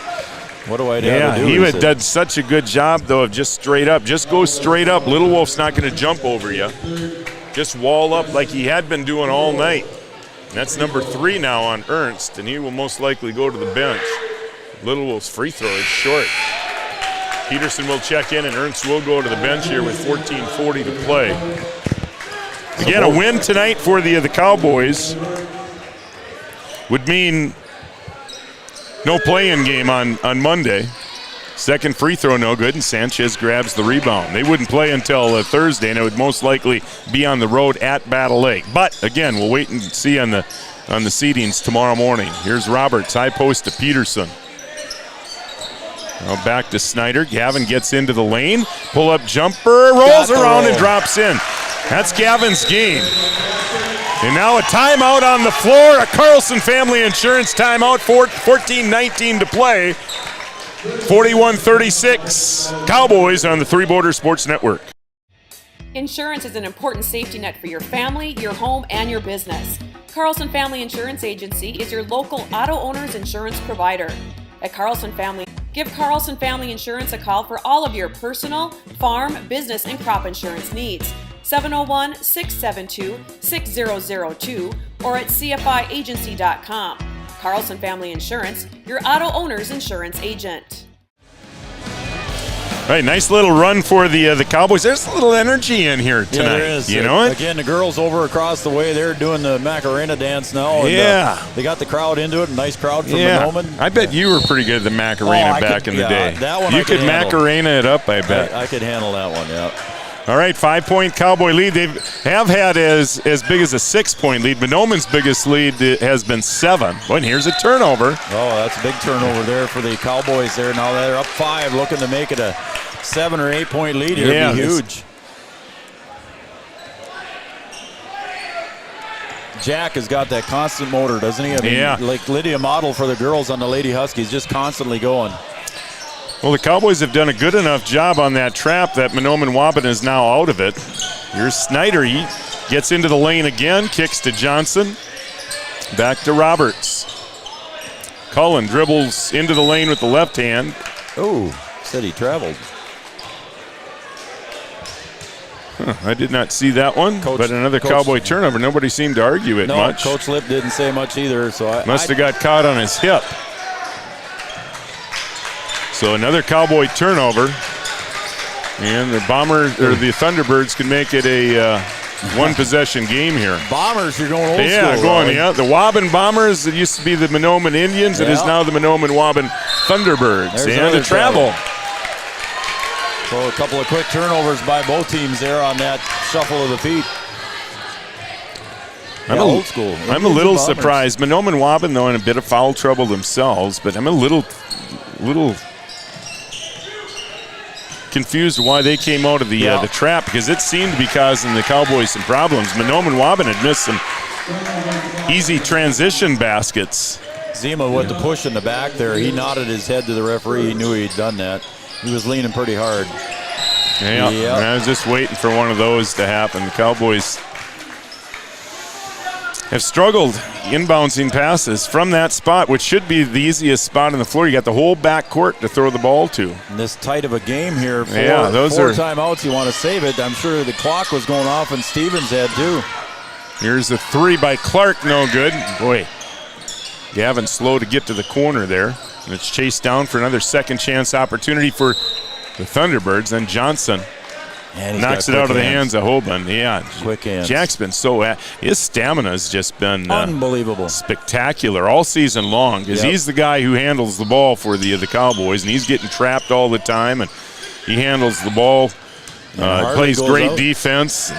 [SPEAKER 6] What do I do?
[SPEAKER 1] He had done such a good job, though, of just straight up. Just go straight up. Little Wolf's not going to jump over you. Just wall up like he had been doing all night. And that's number 3 now on Ernst, and he will most likely go to the bench. Little Wolf's free throw is short. Peterson will check in, and Ernst will go to the bench here with 14:40 to play. Again, a win tonight for the Cowboys would mean no play-in game on Monday. Second free throw no good, and Sanchez grabs the rebound. They wouldn't play until Thursday, and it would most likely be on the road at Battle Lake. But again, we'll wait and see on the seedings tomorrow morning. Here's Roberts, high post to Peterson. Now back to Snyder. Gavin gets into the lane. Pull-up jumper, rolls around and drops in. That's Gavin's game. And now a timeout on the floor. A Carlson Family Insurance timeout. 14:19 to play. 41-36. Cowboys on the Three Borders Sports Network.
[SPEAKER 5] Insurance is an important safety net for your family, your home, and your business. Carlson Family Insurance Agency is your local auto owner's insurance provider. At Carlson Family, give Carlson Family Insurance a call for all of your personal, farm, business, and crop insurance needs. 701-672-6002 or at cfiagency.com. Carlson Family Insurance, your auto owner's insurance agent.
[SPEAKER 1] All right, nice little run for the Cowboys. There's a little energy in here tonight.
[SPEAKER 6] Yeah, there is.
[SPEAKER 1] You know it?
[SPEAKER 6] Again, the girls over across the way, they're doing the Macarena dance now. And, they got the crowd into it. A nice crowd from Mahnomen.
[SPEAKER 1] I bet you were pretty good at the Macarena back in the day.
[SPEAKER 6] That one
[SPEAKER 1] you
[SPEAKER 6] I could handle.
[SPEAKER 1] Macarena it up, I bet.
[SPEAKER 6] I could handle that one, yeah.
[SPEAKER 1] All right, 5-point Cowboy lead. They have had as big as a 6-point lead. Mahnomen's biggest lead has been 7. Boy, and here's a turnover.
[SPEAKER 6] Oh, that's a big turnover there for the Cowboys there. Now they're up 5, looking to make it a 7 or 8 point lead. It'd be huge. Jack has got that constant motor, doesn't he? I mean, like Lydia Model for the girls on the Lady Huskies, just constantly going.
[SPEAKER 1] Well, the Cowboys have done a good enough job on that trap that Mahnomen Waban is now out of it. Here's Snyder. He gets into the lane again, kicks to Johnson. Back to Roberts. Cullen dribbles into the lane with the left hand.
[SPEAKER 6] Oh, said he traveled.
[SPEAKER 1] I did not see that one, but another Cowboy turnover. Nobody seemed to argue it much.
[SPEAKER 6] Coach Lip didn't say much either. So
[SPEAKER 1] Must have got caught on his hip. So another Cowboy turnover, and the the Thunderbirds can make it a one-possession game here.
[SPEAKER 6] Bombers, you're going old school.
[SPEAKER 1] Yeah, the Waban Bombers. It used to be the Mahnomen Indians. It is now the Mahnomen Waban Thunderbirds. And a travel.
[SPEAKER 6] So a couple of quick turnovers by both teams there on that shuffle of the feet. Old school.
[SPEAKER 1] I'm a little surprised. Mahnomen Waban, though, in a bit of foul trouble themselves, but I'm a little confused why they came out of the trap, because it seemed to be causing the Cowboys some problems. Mahnomen Waban had missed some easy transition baskets.
[SPEAKER 6] Zima with the push in the back there. He nodded his head to the referee. He knew he'd done that. He was leaning pretty hard.
[SPEAKER 1] Yeah, and I was just waiting for one of those to happen. The Cowboys have struggled inbouncing passes from that spot, which should be the easiest spot on the floor. You got the whole back court to throw the ball to.
[SPEAKER 6] And this tight of a game here. Four timeouts. You want to save it. I'm sure the clock was going off in Stevens' head too.
[SPEAKER 1] Here's a 3 by Clark, no good. Boy, Gavin slow to get to the corner there. And it's chased down for another second chance opportunity for the Thunderbirds. Then Johnson knocks it out of the hands of Hoban. Yeah,
[SPEAKER 6] quick hands.
[SPEAKER 1] Jack's been his stamina's just been
[SPEAKER 6] unbelievable,
[SPEAKER 1] spectacular all season long, because he's the guy who handles the ball for the Cowboys, and he's getting trapped all the time, and he handles the ball, plays great defense.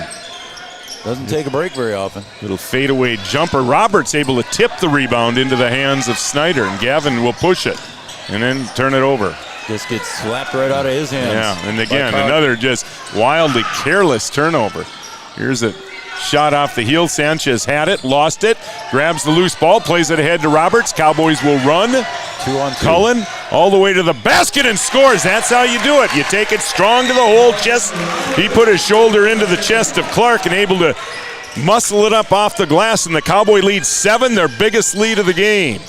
[SPEAKER 6] Doesn't take a break very often.
[SPEAKER 1] Little fadeaway jumper. Roberts able to tip the rebound into the hands of Snyder, and Gavin will push it and then turn it over.
[SPEAKER 6] Just gets slapped right out of his hands.
[SPEAKER 1] Yeah, and again, another just wildly careless turnover. Here's a shot off the heel. Sanchez had it, lost it, grabs the loose ball, plays it ahead to Roberts. Cowboys will run.
[SPEAKER 6] 2-on-2.
[SPEAKER 1] Cullen all the way to the basket and scores. That's how you do it. You take it strong to the whole chest. He put his shoulder into the chest of Clark and able to muscle it up off the glass, and the Cowboy lead 7, their biggest lead of the game.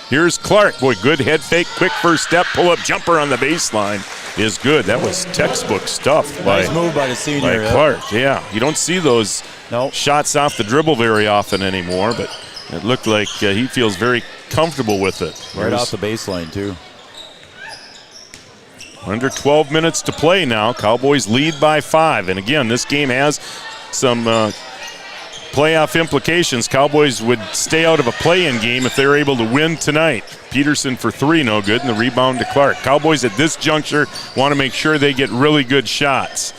[SPEAKER 1] Here's Clark. Boy, good head fake, quick first step, pull-up jumper on the baseline is good. That was textbook stuff.
[SPEAKER 6] Nice move by the senior.
[SPEAKER 1] By Clark, yeah. You don't see those shots off the dribble very often anymore, but it looked like he feels very comfortable with it.
[SPEAKER 6] Right off the baseline, too.
[SPEAKER 1] Under 12 minutes to play now. Cowboys lead by 5. And again, this game has some playoff implications. Cowboys would stay out of a play-in game if they're able to win tonight. Peterson for 3, no good, and the rebound to Clark. Cowboys at this juncture want to make sure they get really good shots.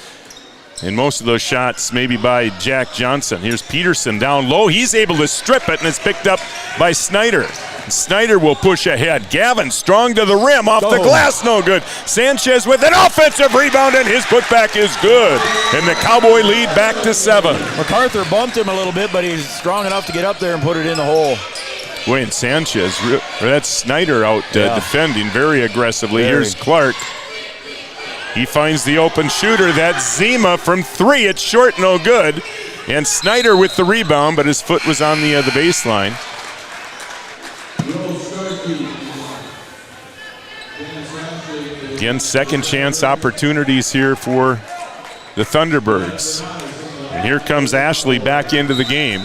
[SPEAKER 1] And most of those shots maybe by Jack Johnson. Here's Peterson down low. He's able to strip it, and it's picked up by Snyder. Snyder will push ahead. Gavin strong to the rim, off the glass, no good. Sanchez with an offensive rebound, and his putback is good. And the Cowboy lead back to 7.
[SPEAKER 6] MacArthur bumped him a little bit, but he's strong enough to get up there and put it in the hole.
[SPEAKER 1] Wayne Sanchez, that's Snyder out defending very aggressively. Here's Clark. He finds the open shooter. That's Zima from 3. It's short, no good. And Snyder with the rebound, but his foot was on the baseline. Again, second chance opportunities here for the Thunderbirds. And here comes Ashley back into the game.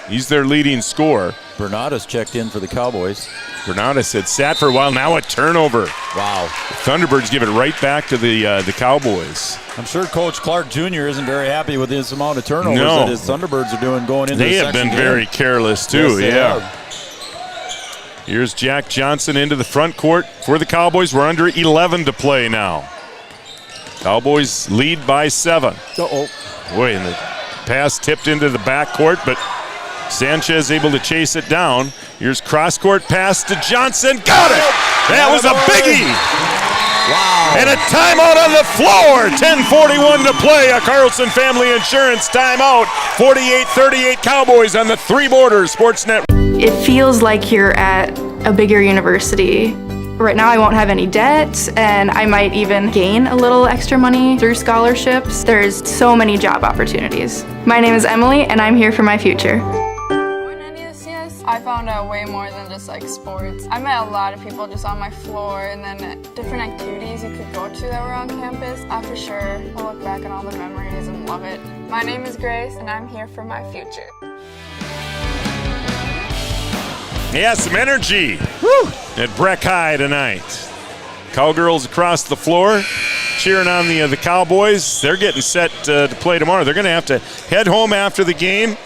[SPEAKER 1] He's their leading scorer.
[SPEAKER 6] Bernadas checked in for the Cowboys.
[SPEAKER 1] Bernadas had sat for a while, now a turnover.
[SPEAKER 6] Wow.
[SPEAKER 1] The Thunderbirds give it right back to the Cowboys.
[SPEAKER 6] I'm sure Coach Clark Jr. isn't very happy with this amount of turnovers that his Thunderbirds are doing going into
[SPEAKER 1] the
[SPEAKER 6] second
[SPEAKER 1] have been
[SPEAKER 6] game.
[SPEAKER 1] very careless too,
[SPEAKER 6] Yes,
[SPEAKER 1] Here's Jack Johnson into the front court for the Cowboys. We're under 11 to play now. Cowboys lead by 7. Boy, and the pass tipped into the backcourt, but Sanchez able to chase it down. Here's cross-court pass to Johnson. Got it! That was a biggie! Wow. And a timeout on the floor. 10:41 to play. A Carlson Family Insurance timeout. 48-38 Cowboys on the Three Borders Sports Network.
[SPEAKER 10] It feels like you're at a bigger university. Right now I won't have any debt, and I might even gain a little extra money through scholarships. There's so many job opportunities. My name is Emily, and I'm here for my future.
[SPEAKER 11] I found out way more than just like sports. I met a lot of people just on my floor, and then different activities you could go to that were on campus. I for sure will look back on all the memories and love it. My name is Grace, and I'm here for my future.
[SPEAKER 1] Yeah, some energy at Breck High tonight. Cowgirls across the floor cheering on the Cowboys. They're getting set to play tomorrow. They're going to have to head home after the game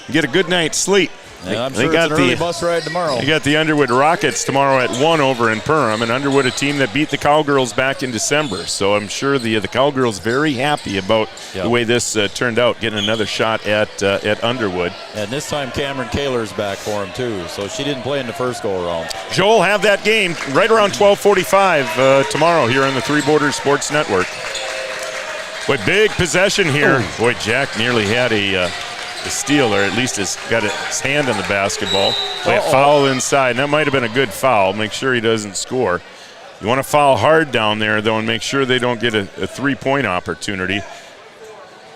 [SPEAKER 1] and get a good night's sleep.
[SPEAKER 6] Yeah, I'm sure it's an early bus ride tomorrow.
[SPEAKER 1] You got the Underwood Rockets tomorrow at 1 over in Perham, and Underwood, a team that beat the Cowgirls back in December. So I'm sure the Cowgirls very happy about the way this turned out, getting another shot at Underwood.
[SPEAKER 6] And this time Cameron Kaler's back for him too, so she didn't play in the first go-around.
[SPEAKER 1] Joel have that game right around 12:45 tomorrow here on the Three Borders Sports Network. Boy, big possession here. Ooh. Boy, Jack nearly had a steal, or at least has got his hand on the basketball. Play a foul inside, and that might have been a good foul. Make sure he doesn't score. You want to foul hard down there, though, and make sure they don't get a three-point opportunity.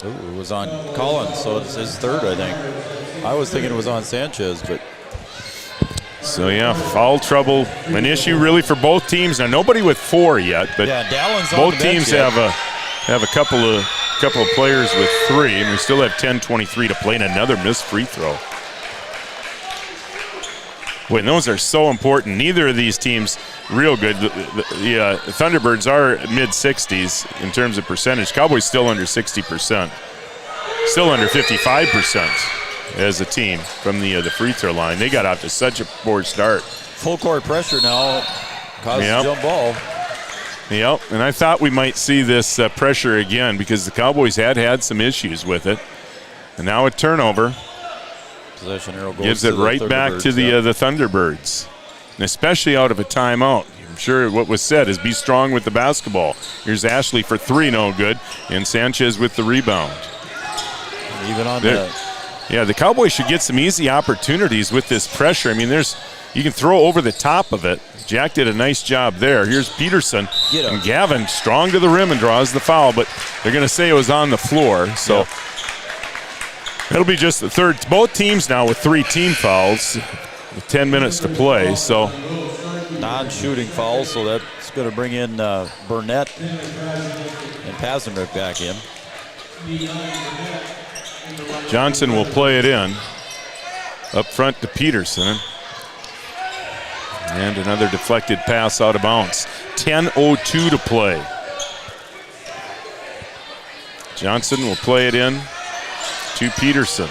[SPEAKER 6] Ooh, it was on Collins, so it's his third, I think. I was thinking it was on Sanchez, but...
[SPEAKER 1] So, yeah, foul trouble, an issue really for both teams. Now, nobody with 4 yet, but both teams have a couple of players with 3, and we still have 10:23 to play, and another missed free throw. Boy, and those are so important. Neither of these teams real good. The Thunderbirds are mid-60s in terms of percentage. Cowboys still under 60%. Still under 55% as a team from the free throw line. They got off to such a poor start.
[SPEAKER 6] Full court pressure now causes a jump ball.
[SPEAKER 1] Yep, and I thought we might see this pressure again because the Cowboys had some issues with it. And now a turnover.
[SPEAKER 6] Possession arrow
[SPEAKER 1] gives it right back to the Thunderbirds, and especially out of a timeout. I'm sure what was said is be strong with the basketball. Here's Ashley for 3, no good, and Sanchez with the rebound.
[SPEAKER 6] And even on that.
[SPEAKER 1] Yeah, the Cowboys should get some easy opportunities with this pressure. I mean, you can throw over the top of it. Jack did a nice job there. Here's Peterson, and Gavin strong to the rim and draws the foul, but they're going to say it was on the floor, so it'll be just the third. Both teams now with 3 team fouls with 10 minutes to play, so.
[SPEAKER 6] Non-shooting foul, so that's going to bring in Burnett and Pazenrick back in.
[SPEAKER 1] Johnson will play it in. Up front to Peterson. And another deflected pass out of bounds. 10:02 to play. Johnson will play it in to Peterson.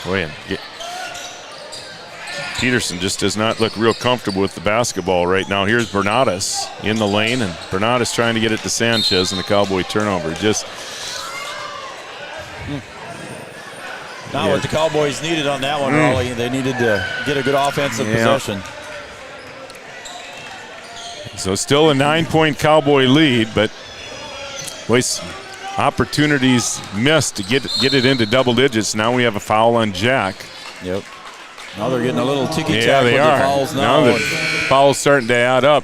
[SPEAKER 1] Boy, Peterson just does not look real comfortable with the basketball right now. Here's Bernatus in the lane, and Bernatus trying to get it to Sanchez, and the Cowboy turnover.
[SPEAKER 6] Not what the Cowboys needed on that one, Raleigh. They needed to get a good offensive possession.
[SPEAKER 1] So still a 9-point Cowboy lead, but opportunities missed to get it into double digits. Now we have a foul on Jack.
[SPEAKER 6] Yep. Now they're getting a little ticky-tack
[SPEAKER 1] Yeah, they
[SPEAKER 6] with
[SPEAKER 1] are.
[SPEAKER 6] the fouls now.
[SPEAKER 1] Now the foul's starting to add up.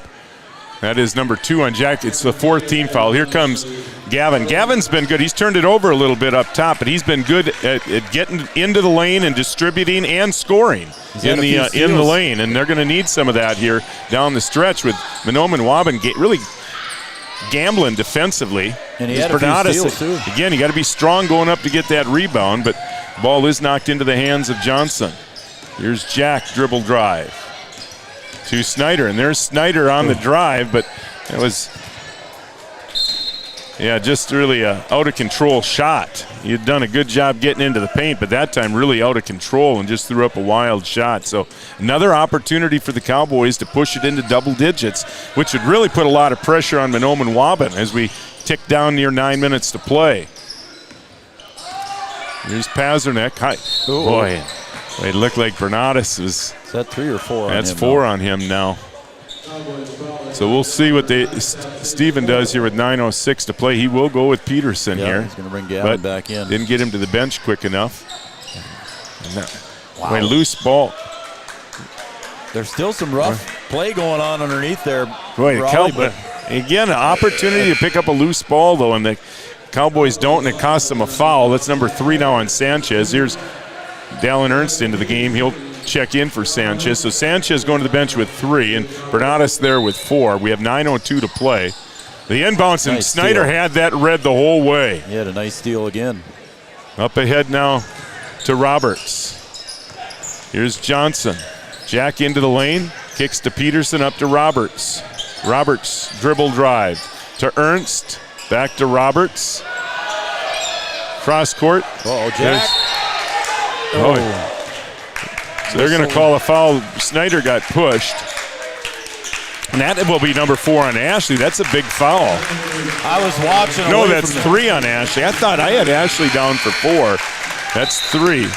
[SPEAKER 1] That is number 2 on Jack. It's the 4th team foul. Here comes Gavin. Gavin's been good. He's turned it over a little bit up top, but he's been good at getting into the lane and distributing and scoring in the lane. And they're going to need some of that here down the stretch with Mahnomen Waban really gambling defensively.
[SPEAKER 6] And he had a few steals too.
[SPEAKER 1] Again, you got to be strong going up to get that rebound, but the ball is knocked into the hands of Johnson. Here's Jack, dribble drive to Snyder, and there's Snyder on the drive, but it was, just really a out-of-control shot. You'd done a good job getting into the paint, but that time really out of control and just threw up a wild shot. So another opportunity for the Cowboys to push it into double digits, which would really put a lot of pressure on Mahnomen Waban as we tick down near 9 minutes to play. Here's Pazernik. Boy, it looked like Bernatus was.
[SPEAKER 6] Is that 3 or 4 on him?
[SPEAKER 1] That's 4 on him now. So we'll see what Steven does here with 9:06 to play. He will go with Peterson here.
[SPEAKER 6] He's going to bring Gavin back in.
[SPEAKER 1] Didn't get him to the bench quick enough. Wow. Loose ball.
[SPEAKER 6] There's still some rough play going on underneath there.
[SPEAKER 1] Boy,
[SPEAKER 6] Raleigh,
[SPEAKER 1] again, an opportunity to pick up a loose ball, though, and the Cowboys don't, and it costs them a foul. That's number 3 now on Sanchez. Here's Dallin Ernst into the game. He'll check in for Sanchez. So Sanchez going to the bench with 3, and Bernatus there with 4. We have 9:02 to play. The inbounds, and Snyder had that read the whole way.
[SPEAKER 6] He had a nice steal again.
[SPEAKER 1] Up ahead now to Roberts. Here's Johnson. Jack into the lane. Kicks to Peterson, up to Roberts. Roberts dribble drive to Ernst. Back to Roberts. Cross court.
[SPEAKER 6] Jack.
[SPEAKER 1] So they're going to call a foul. Snyder got pushed. And that will be number 4 on Ashley. That's a big foul.
[SPEAKER 6] I was watching.
[SPEAKER 1] No, that's 3 on Ashley. I thought I had Ashley down for 4. That's 3.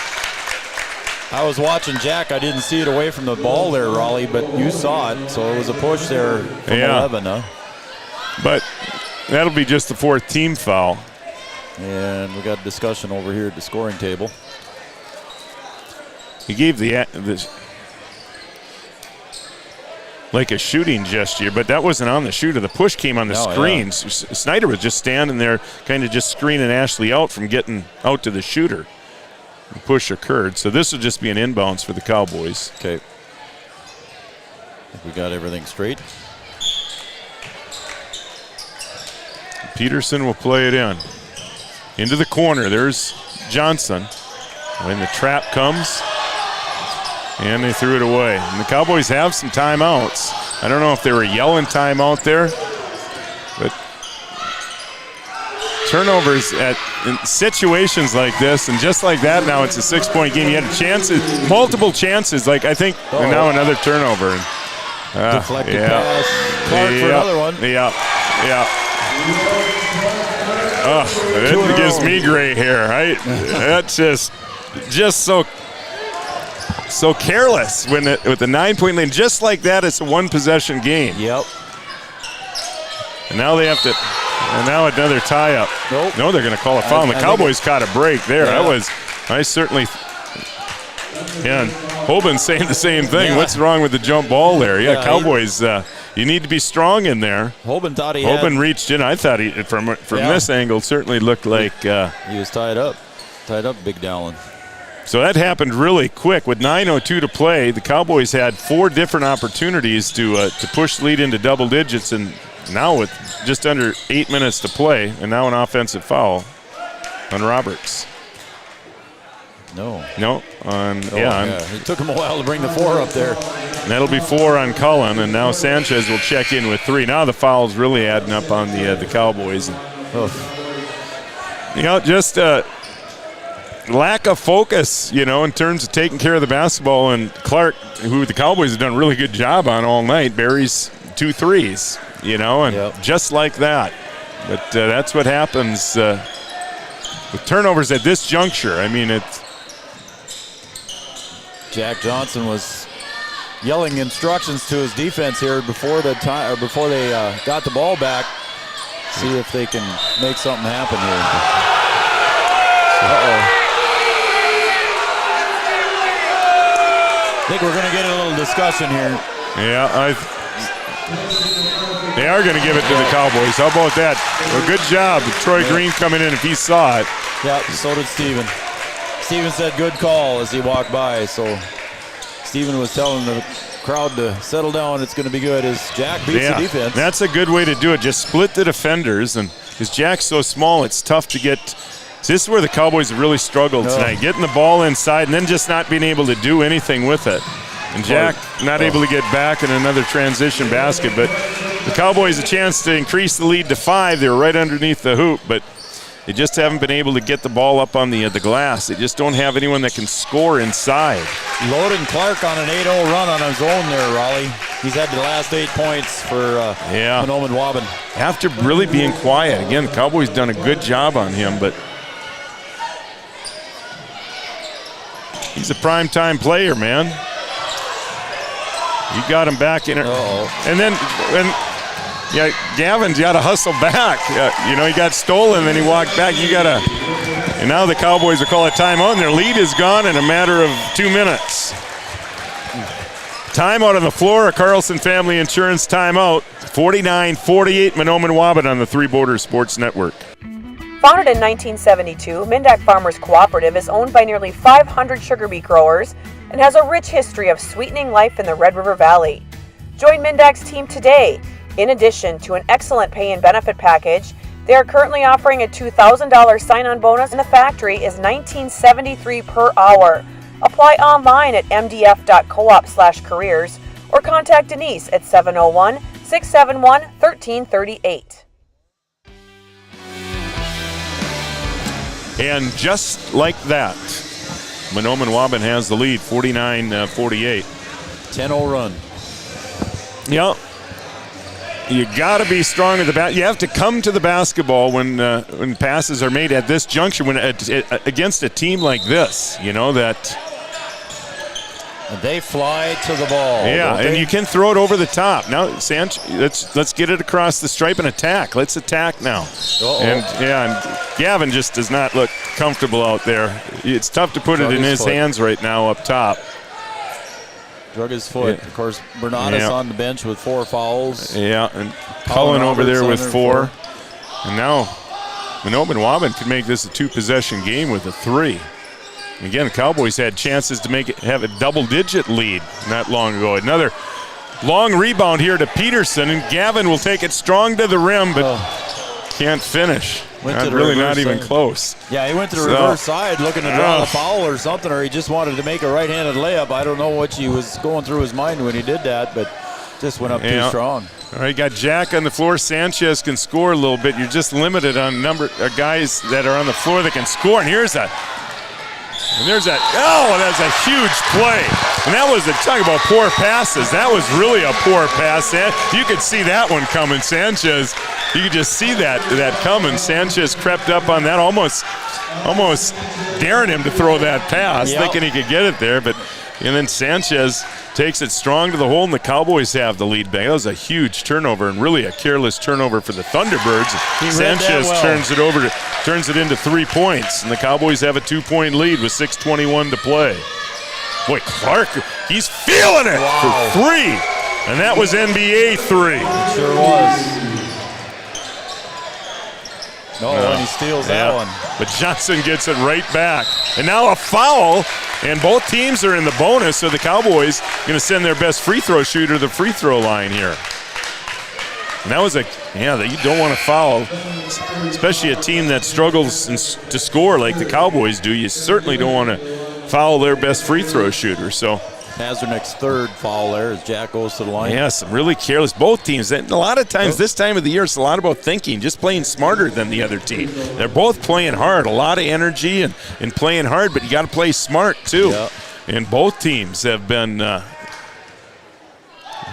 [SPEAKER 6] I was watching Jack. I didn't see it away from the ball there, Raleigh, but you saw it. So it was a push there from 11. Huh?
[SPEAKER 1] But that'll be just the 4th team foul.
[SPEAKER 6] And we got a discussion over here at the scoring table.
[SPEAKER 1] He gave the like a shooting gesture, but that wasn't on the shooter. The push came on the screen. Yeah. Snyder was just standing there, kind of just screening Ashley out from getting out to the shooter. The push occurred, so this will just be an inbounds for the Cowboys.
[SPEAKER 6] Okay. We got everything straight.
[SPEAKER 1] Peterson will play it in. Into the corner, there's Johnson. When the trap comes, and they threw it away. And the Cowboys have some timeouts. I don't know if they were yelling timeout there, but turnovers in situations like this, and just like that, now it's a 6-point game. You had multiple chances, like I think, and now another turnover.
[SPEAKER 6] Deflected pass. Clark for another one.
[SPEAKER 1] Yeah. Oh, that gives me gray hair, right? That's just so careless with the 9-point lead. Just like that, it's a 1-possession game.
[SPEAKER 6] Yep.
[SPEAKER 1] And now they have to, and now another tie-up.
[SPEAKER 6] Nope.
[SPEAKER 1] No, they're going to call a foul. The Cowboys caught a break there.
[SPEAKER 6] Yeah.
[SPEAKER 1] I certainly, and Hoban's saying the same thing. Yeah. What's wrong with the jump ball there? Yeah, Cowboys, you need to be strong in there.
[SPEAKER 6] Hoban
[SPEAKER 1] reached in. I thought from this angle, certainly looked like
[SPEAKER 6] he was tied up. Big Dallin.
[SPEAKER 1] So that happened really quick. With 9:02 to play, the Cowboys had 4 different opportunities to push the lead into double digits, and now with just under 8 minutes to play, and now an offensive foul on Roberts.
[SPEAKER 6] No.
[SPEAKER 1] It
[SPEAKER 6] took him a while to bring the 4 up there.
[SPEAKER 1] And that'll be 4 on Cullen, and now Sanchez will check in with 3. Now the foul's really adding up on the Cowboys. lack of focus, in terms of taking care of the basketball. And Clark, who the Cowboys have done a really good job on all night, buries 2 threes, and just like that. But that's what happens with turnovers at this juncture. I mean,
[SPEAKER 6] Jack Johnson was yelling instructions to his defense here before they got the ball back. See if they can make something happen here. I think we're going to get a little discussion here.
[SPEAKER 1] Yeah, they are going to give it to the Cowboys. How about that? Well, good job. Troy Green coming in if he saw it.
[SPEAKER 6] Yeah, so did Steven. Steven said good call as he walked by. So Steven was telling the crowd to settle down. It's going to be good as Jack beats the defense.
[SPEAKER 1] That's a good way to do it. Just split the defenders. And because Jack's so small, it's tough to get. This is where the Cowboys have really struggled tonight. Getting the ball inside and then just not being able to do anything with it. And Jack not able to get back in another transition basket. But the Cowboys a chance to increase the lead to 5. They were right underneath the hoop, but they just haven't been able to get the ball up on the glass. They just don't have anyone that can score inside.
[SPEAKER 6] Loden Clark on an 8-0 run on his own there, Raleigh. He's had the last 8 points for Mahnomen Waban.
[SPEAKER 1] After really being quiet. Again, the Cowboys done a good job on him, but he's a primetime player, man. You got him back in it. And then Gavin's got to hustle back. He got stolen, then he walked back. And now the Cowboys will call a timeout, and their lead is gone in a matter of 2 minutes. Timeout on the floor, a Carlson Family Insurance timeout. 49-48 Mahnomen Waban on the Three Borders Sports Network.
[SPEAKER 5] Founded in 1972, Mindak Farmers Cooperative is owned by nearly 500 sugar beet growers and has a rich history of sweetening life in the Red River Valley. Join Mindak's team today. In addition to an excellent pay and benefit package, they are currently offering a $2,000 sign-on bonus, and the factory is $19.73 per hour. Apply online at mdf.coop/careers or contact Denise at 701-671-1338.
[SPEAKER 1] And just like that, Mahnomen Waban has the lead, 49-48.
[SPEAKER 6] 10-0 run.
[SPEAKER 1] Yep. You got to be strong at the bat. You have to come to the basketball when passes are made at this juncture, against a team like this. That
[SPEAKER 6] they fly to the ball.
[SPEAKER 1] Yeah, and you can throw it over the top. Now, let's get it across the stripe and attack. Let's attack now. And Gavin just does not look comfortable out there. It's tough to put it in his hands right now up top.
[SPEAKER 6] Drug his foot. Yeah. Of course, Bernardus on the bench with 4 fouls.
[SPEAKER 1] Yeah, and Cullen over there with 4. And now Mahnomen Waban could make this a 2-possession game with a 3. Again, the Cowboys had chances to have a double-digit lead not long ago. Another long rebound here to Peterson, and Gavin will take it strong to the rim, but can't finish. Not even close.
[SPEAKER 6] Yeah, he went to the reverse side looking to draw the foul or something, or he just wanted to make a right-handed layup. I don't know what he was going through his mind when he did that, but just went up too strong.
[SPEAKER 1] All right, got Jack on the floor. Sanchez can score a little bit. You're just limited on number of guys that are on the floor that can score, and there's that. That's a huge play. And that was talking about poor passes. That was really a poor pass. You could see that one coming. Sanchez, you could just see that coming. Sanchez crept up on that, almost daring him to throw that pass, thinking he could get it there. And then Sanchez takes it strong to the hole, and the Cowboys have the lead back. That was a huge turnover, and really a careless turnover for the Thunderbirds. Sanchez turns it into 3 points, and the Cowboys have a 2-point lead with 6:21 to play. Boy, Clark, he's feeling it for 3, and that was NBA 3.
[SPEAKER 6] It sure was. And he steals that one.
[SPEAKER 1] But Johnson gets it right back. And now a foul, and both teams are in the bonus, so the Cowboys going to send their best free throw shooter to the free throw line here. And that was you don't want to foul, especially a team that struggles to score like the Cowboys do. You certainly don't want to foul their best free throw shooter. So
[SPEAKER 6] Hazardnick's third foul there as Jack goes to the line.
[SPEAKER 1] Yes, really careless. Both teams. And a lot of times this time of the year, it's a lot about thinking, just playing smarter than the other team. They're both playing hard, a lot of energy and playing hard, but you got to play smart too.
[SPEAKER 6] Yeah.
[SPEAKER 1] And both teams have been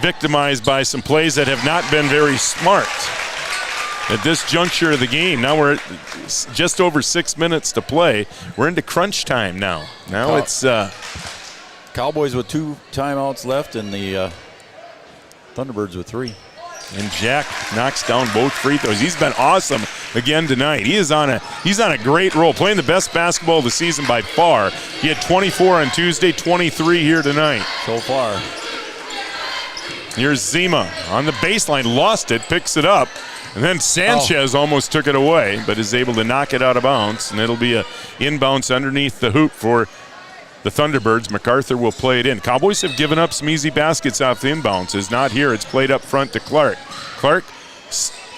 [SPEAKER 1] victimized by some plays that have not been very smart at this juncture of the game. Now we're just over 6 minutes to play. We're into crunch time now. Now it's
[SPEAKER 6] Cowboys with 2 timeouts left and the Thunderbirds with 3.
[SPEAKER 1] And Jack knocks down both free throws. He's been awesome again tonight. He's on a great roll, playing the best basketball of the season by far. He had 24 on Tuesday, 23 here tonight.
[SPEAKER 6] So far.
[SPEAKER 1] Here's Zima on the baseline, lost it, picks it up, and then Sanchez almost took it away, but is able to knock it out of bounds, and it'll be a inbounds underneath the hoop for the Thunderbirds. MacArthur will play it in. Cowboys have given up some easy baskets off the inbounds. Is not here. It's played up front to Clark. Clark,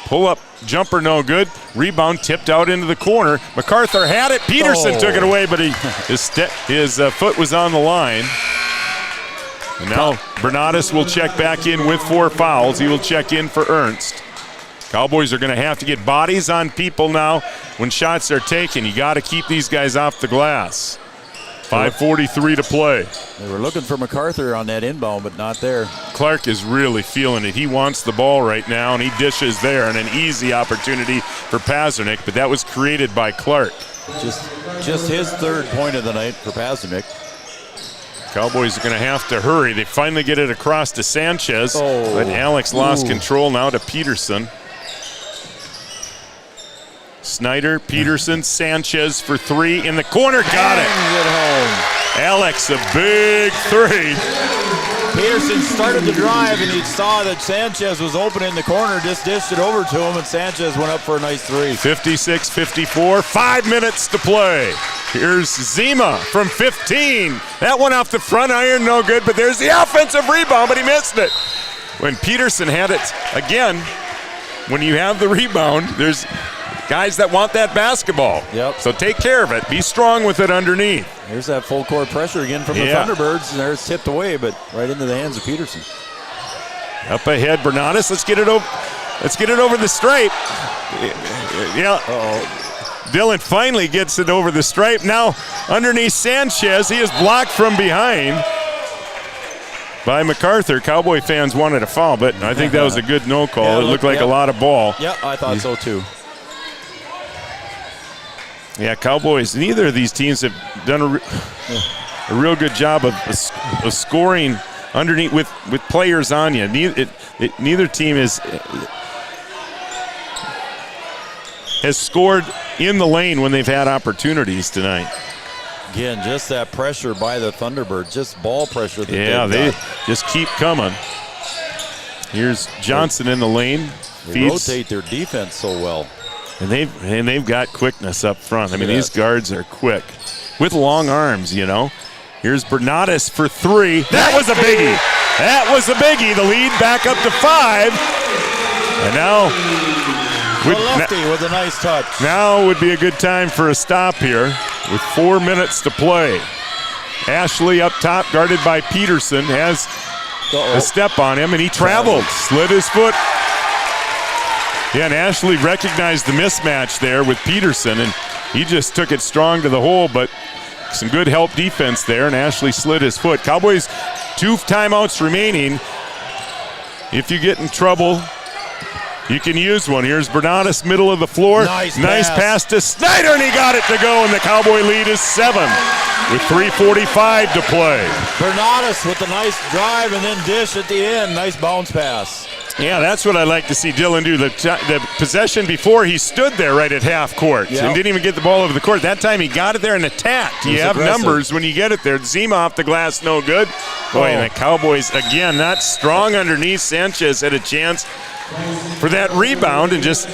[SPEAKER 1] pull up jumper, no good. Rebound tipped out into the corner. MacArthur had it. Peterson took it away, but his foot was on the line. And now Bernatus will check back in with 4 fouls. He will check in for Ernst. Cowboys are going to have to get bodies on people now when shots are taken. You got to keep these guys off the glass. 5:43 to play.
[SPEAKER 6] They were looking for MacArthur on that inbound, but not there.
[SPEAKER 1] Clark is really feeling it. He wants the ball right now, and he dishes there, and an easy opportunity for Pazernik, but that was created by Clark.
[SPEAKER 6] Just his 3rd point of the night for Pazernik.
[SPEAKER 1] Cowboys are going to have to hurry. They finally get it across to Sanchez, but Alex lost control now to Peterson. Snyder, Peterson, Sanchez for 3 in the corner. Got it.
[SPEAKER 6] Home.
[SPEAKER 1] Alex, a big 3.
[SPEAKER 6] Peterson started the drive, and he saw that Sanchez was open in the corner, just dished it over to him, and Sanchez went up for a nice 3.
[SPEAKER 1] 56-54, 5 minutes to play. Here's Zima from 15. That one off the front iron, no good, but there's the offensive rebound, but he missed it. When Peterson had it, again, when you have the rebound, there's guys that want that basketball.
[SPEAKER 6] Yep.
[SPEAKER 1] So take care of it. Be strong with it underneath.
[SPEAKER 6] There's that full court pressure again from the Thunderbirds, and there's tipped away, but right into the hands of Peterson.
[SPEAKER 1] Up ahead, Bernatus. Let's get it over. Let's get it over the stripe. Yeah. Dylan finally gets it over the stripe. Now underneath Sanchez. He is blocked from behind by MacArthur. Cowboy fans wanted a foul, but I think that was a good no call. It looked like a lot of ball.
[SPEAKER 6] Yep, I thought so too.
[SPEAKER 1] Yeah, Cowboys, neither of these teams have done a real good job of scoring underneath with players on you. Neither team has scored in the lane when they've had opportunities tonight.
[SPEAKER 6] Again, just that pressure by the Thunderbirds, just ball pressure.
[SPEAKER 1] They just keep coming. Here's Johnson in the lane.
[SPEAKER 6] They rotate their defense so well.
[SPEAKER 1] And they've got quickness up front. I mean, these guards are quick with long arms, you know. Here's Bernatus for 3. That was a biggie. That was a biggie. The lead back up to 5. And now
[SPEAKER 6] with a nice touch.
[SPEAKER 1] Now would be a good time for a stop here with 4 minutes to play. Ashley up top, guarded by Peterson, has a step on him, and he traveled, slid his foot. Yeah, and Ashley recognized the mismatch there with Peterson, and he just took it strong to the hole, but some good help defense there, and Ashley slid his foot. Cowboys, 2 timeouts remaining. If you get in trouble, you can use one. Here's Bernatus, middle of the floor.
[SPEAKER 6] Nice
[SPEAKER 1] pass to Snyder, and he got it to go, and the Cowboy lead is 7 with 3:45 to play.
[SPEAKER 6] Bernatus with a nice drive and then dish at the end. Nice bounce pass.
[SPEAKER 1] Yeah, that's what I like to see Dylan do. The possession before, he stood there right at half court and didn't even get the ball over the court. That time he got it there and attacked. You have numbers when you get it there. Zima off the glass, no good. Boy, and the Cowboys, again, not strong underneath. Sanchez had a chance for that rebound and just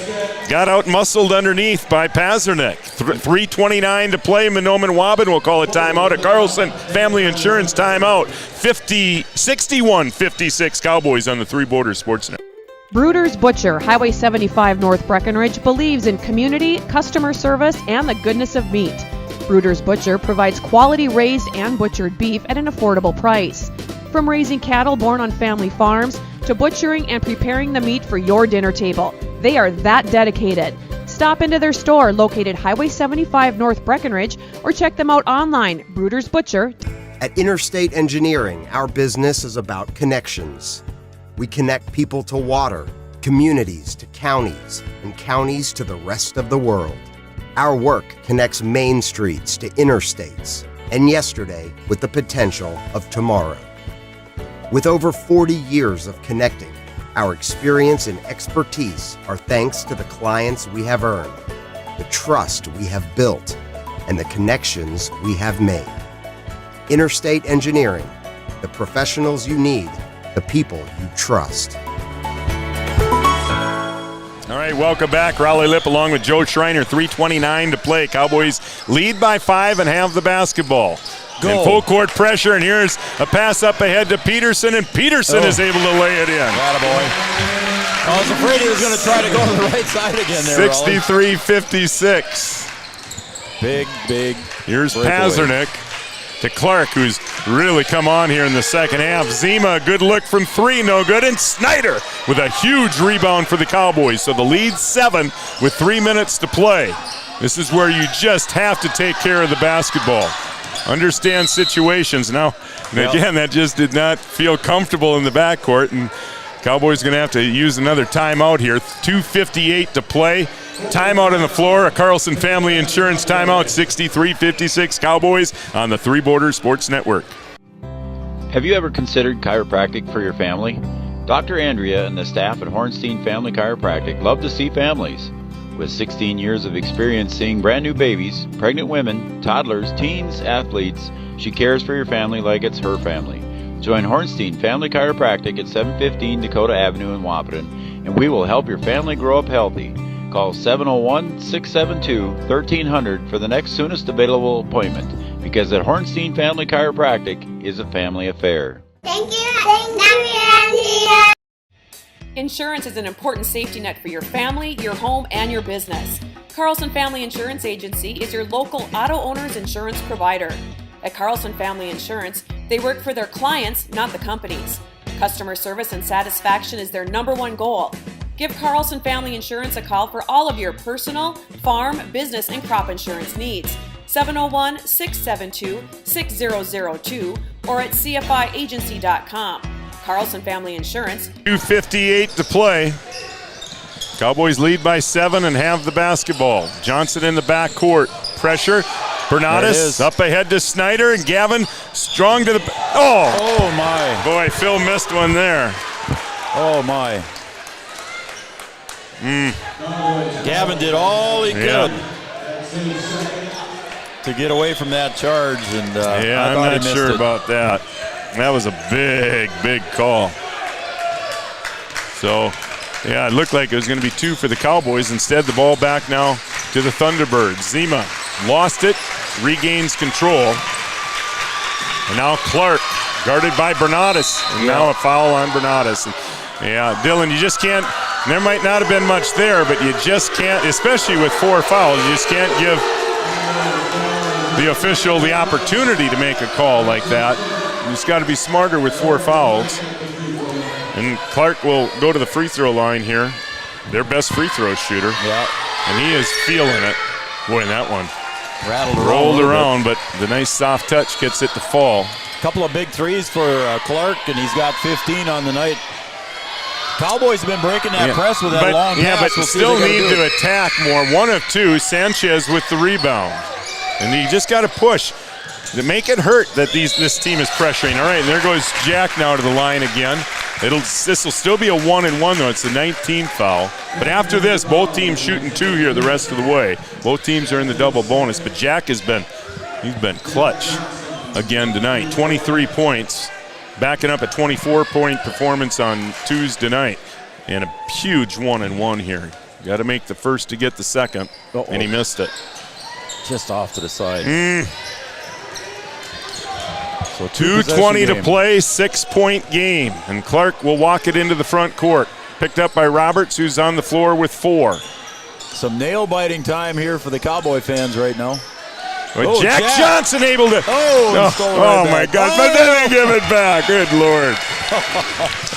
[SPEAKER 1] got out-muscled underneath by Pazernik. 3:29 to play. Mahnomen Waban will call a timeout. A Carlson Family Insurance timeout. 61-56 Cowboys on the Three Borders Sports Network.
[SPEAKER 5] Bruder's Butcher, Highway 75 North Breckenridge, believes in community, customer service, and the goodness of meat. Bruder's Butcher provides quality raised and butchered beef at an affordable price. From raising cattle born on family farms to butchering and preparing the meat for your dinner table, they are that dedicated. Stop into their store located Highway 75 North Breckenridge or check them out online, Bruder's Butcher.
[SPEAKER 3] At Interstate Engineering, our business is about connections. We connect people to water, communities to counties, and counties to the rest of the world. Our work connects main streets to interstates, and yesterday with the potential of tomorrow. With over 40 years of connecting, our experience and expertise are thanks to the clients we have earned, the trust we have built, and the connections we have made. Interstate Engineering, the professionals you need, the people you trust.
[SPEAKER 1] All right, welcome back. Raleigh Lipp along with Joe Schreiner. 3:29 to play. Cowboys lead by 5 and have the basketball.
[SPEAKER 6] Go.
[SPEAKER 1] And full court pressure, and here's a pass up ahead to Peterson, and Peterson is able to lay it in.
[SPEAKER 6] Attaboy. I was afraid he was going to try to go to the right side again there,
[SPEAKER 1] 63-56.
[SPEAKER 6] Big.
[SPEAKER 1] Here's
[SPEAKER 6] breakaway.
[SPEAKER 1] Pazernik to Clark, who's really come on here in the second half. Zima, a good look from 3, no good. And Snyder with a huge rebound for the Cowboys. So the lead's 7 with 3 minutes to play. This is where you just have to take care of the basketball. Understand situations. Now, again, that just did not feel comfortable in the backcourt, and Cowboys going to have to use another timeout here. 2:58 to play. Timeout on the floor, a Carlson Family Insurance timeout, 63-56 Cowboys on the Three Borders Sports Network.
[SPEAKER 4] Have you ever considered chiropractic for your family? Dr. Andrea and the staff at Hornstein Family Chiropractic love to see families. With 16 years of experience seeing brand new babies, pregnant women, toddlers, teens, athletes, she cares for your family like it's her family. Join Hornstein Family Chiropractic at 715 Dakota Avenue in Wahpeton, and we will help your family grow up healthy. Call 701-672-1300 for the next soonest available appointment, because at Hornstein Family Chiropractic is a family affair.
[SPEAKER 12] Thank you, Andrea.
[SPEAKER 5] Insurance is an important safety net for your family, your home, and your business. Carlson Family Insurance Agency is your local auto owner's insurance provider. At Carlson Family Insurance, they work for their clients, not the companies. Customer service and satisfaction is their #1 goal. Give Carlson Family Insurance a call for all of your personal, farm, business, and crop insurance needs. 701-672-6002 or at cfiagency.com. Carlson Family Insurance.
[SPEAKER 1] 2:58 to play. Cowboys lead by 7 and have the basketball. Johnson in the backcourt. Pressure. Bernardus up ahead to Snyder, and Gavin strong to the...
[SPEAKER 6] Oh, my.
[SPEAKER 1] Boy, Phil missed one there.
[SPEAKER 6] Oh, my. Gavin did all he could to get away from that charge, and
[SPEAKER 1] I'm not sure about that. That was a big call. So, it looked like it was going to be 2 for the Cowboys. Instead, the ball back now to the Thunderbirds. Zima lost it, regains control. And now Clark, guarded by Bernardus. And now a foul on Bernardus. Dylan, you just can't, there might not have been much there, but you just can't, especially with 4 fouls, you just can't give the official the opportunity to make a call like that. You just got to be smarter with 4 fouls. And Clark will go to the free throw line here. Their best free throw shooter.
[SPEAKER 6] Yeah.
[SPEAKER 1] And he is feeling it. Boy, that one
[SPEAKER 6] rolled
[SPEAKER 1] around, but the nice soft touch gets it to fall.
[SPEAKER 6] A couple of big threes for Clark, and he's got 15 on the night. Cowboys have been breaking that press with that long pass.
[SPEAKER 1] Yeah, but still need to attack more. 1 of 2. Sanchez with the rebound. And you just got to push. To make it hurt that this team is pressuring. All right, and there goes Jack now to the line again. This will still be a 1-and-1 though. It's the 19th foul. But after this, both teams shooting 2 here the rest of the way. Both teams are in the double bonus. But Jack he's been clutch again tonight. 23 points, backing up a 24-point performance on Tuesday night, and a huge 1-and-1 here. Got to make the first to get the second, and he missed it.
[SPEAKER 6] Just off to the side. So
[SPEAKER 1] 2:20 to play, 6-point game. And Clark will walk it into the front court. Picked up by Roberts, who's on the floor with 4.
[SPEAKER 6] Some nail-biting time here for the Cowboy fans right now.
[SPEAKER 1] But Jack Johnson able to. Oh my God. But then they give it back. Good Lord.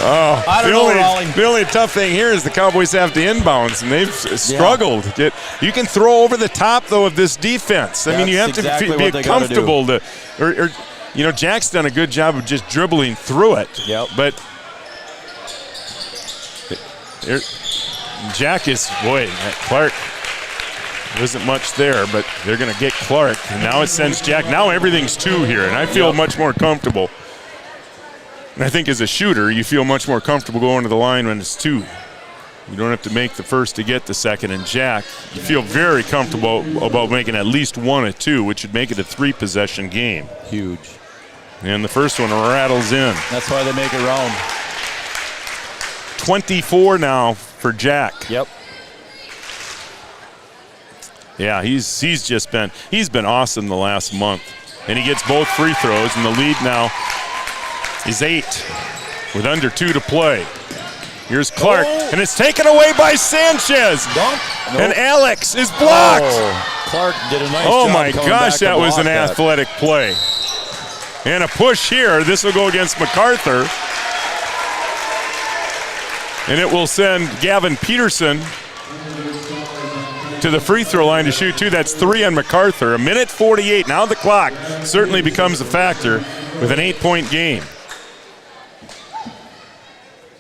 [SPEAKER 6] I don't know, Raleigh.
[SPEAKER 1] The only tough thing here is the Cowboys have to inbounds, and they've struggled. You can throw over the top, though, of this defense. I mean, you have to be comfortable to. Or Jack's done a good job of just dribbling through it.
[SPEAKER 6] Yep.
[SPEAKER 1] But Jack is, Clark. Wasn't much there, but they're going to get Clark. And now it sends Jack. Now everything's 2 here, and I feel much more comfortable. And I think as a shooter, you feel much more comfortable going to the line when it's 2. You don't have to make the first to get the second. And Jack, you feel very comfortable about making at least 1 of 2, which would make it a 3-possession game.
[SPEAKER 6] Huge.
[SPEAKER 1] And the first one rattles in.
[SPEAKER 6] That's why they make it round.
[SPEAKER 1] 24 now for Jack.
[SPEAKER 6] Yep.
[SPEAKER 1] Yeah, he's been awesome the last month. And he gets both free throws, and the lead now is 8 with under 2 to play. Here's Clark, and it's taken away by Sanchez. And Alex is blocked.
[SPEAKER 6] Clark did a nice job.
[SPEAKER 1] Oh my gosh, that was an athletic play. And a push here. This will go against MacArthur. And it will send Gavin Peterson to the free throw line to shoot 2. That's 3 on MacArthur. 1:48. Now the clock certainly becomes a factor with an 8-point game.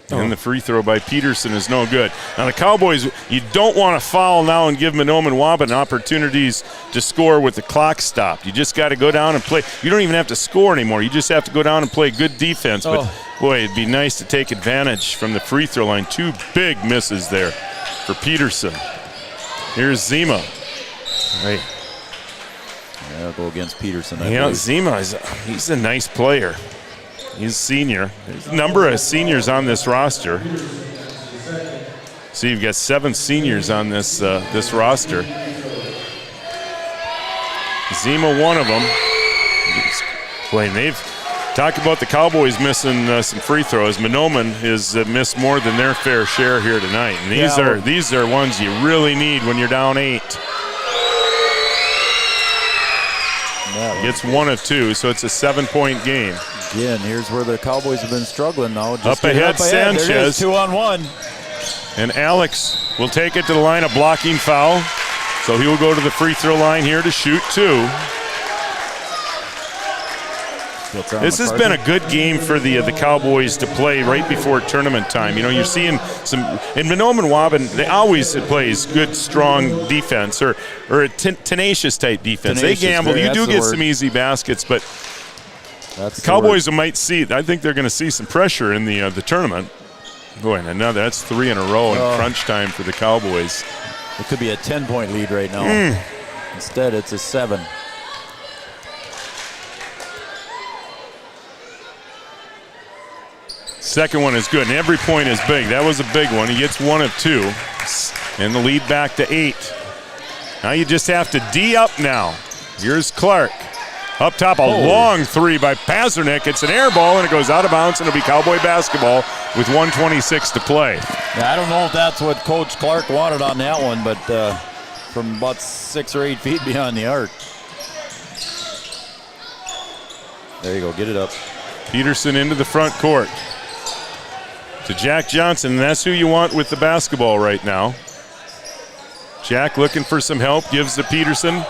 [SPEAKER 1] And the free throw by Peterson is no good. Now the Cowboys, you don't want to foul now and give Mahnomen Waban opportunities to score with the clock stopped. You just got to go down and play. You don't even have to score anymore. You just have to go down and play good defense. But boy, it'd be nice to take advantage from the free throw line. 2 big misses there for Peterson. Here's Zima. Right.
[SPEAKER 6] Yeah, I'll go against Peterson.
[SPEAKER 1] Zima, he's a nice player. He's a senior. There's a number of seniors on this roster. So you've got 7 seniors on this roster. Zima, one of them. They've talked about the Cowboys missing some free throws. Mahnomen has missed more than their fair share here tonight. And these are ones you really need when you're down 8. Gets 1 of 2, so it's a 7-point game.
[SPEAKER 6] Again, here's where the Cowboys have been struggling now.
[SPEAKER 1] Up ahead, Sanchez.
[SPEAKER 6] There it is, 2-on-1.
[SPEAKER 1] And Alex will take it to the line, a blocking foul. So he will go to the free throw line here to shoot 2. This has been a good game for the Cowboys to play right before tournament time. You're seeing some in Mahnomen Waban. They always plays good, strong defense or a tenacious type defense. They gamble. You do get some easy baskets, but the Cowboys might see. I think they're going to see some pressure in the tournament. Boy, and another. That's 3 in a row in crunch time for the Cowboys.
[SPEAKER 6] It could be a 10-point lead right now. Instead, it's a 7.
[SPEAKER 1] Second one is good, and every point is big. That was a big one. He gets 1 of 2, and the lead back to 8. Now you just have to D up now. Here's Clark. Up top, a long 3 by Pazernik. It's an air ball, and it goes out of bounds, and it'll be Cowboy basketball with 1:26 to play.
[SPEAKER 6] Yeah, I don't know if that's what Coach Clark wanted on that one, but from about 6 or 8 feet beyond the arc. There you go, get it up.
[SPEAKER 1] Peterson into the front court. To Jack Johnson, and that's who you want with the basketball right now. Jack looking for some help, gives to Peterson.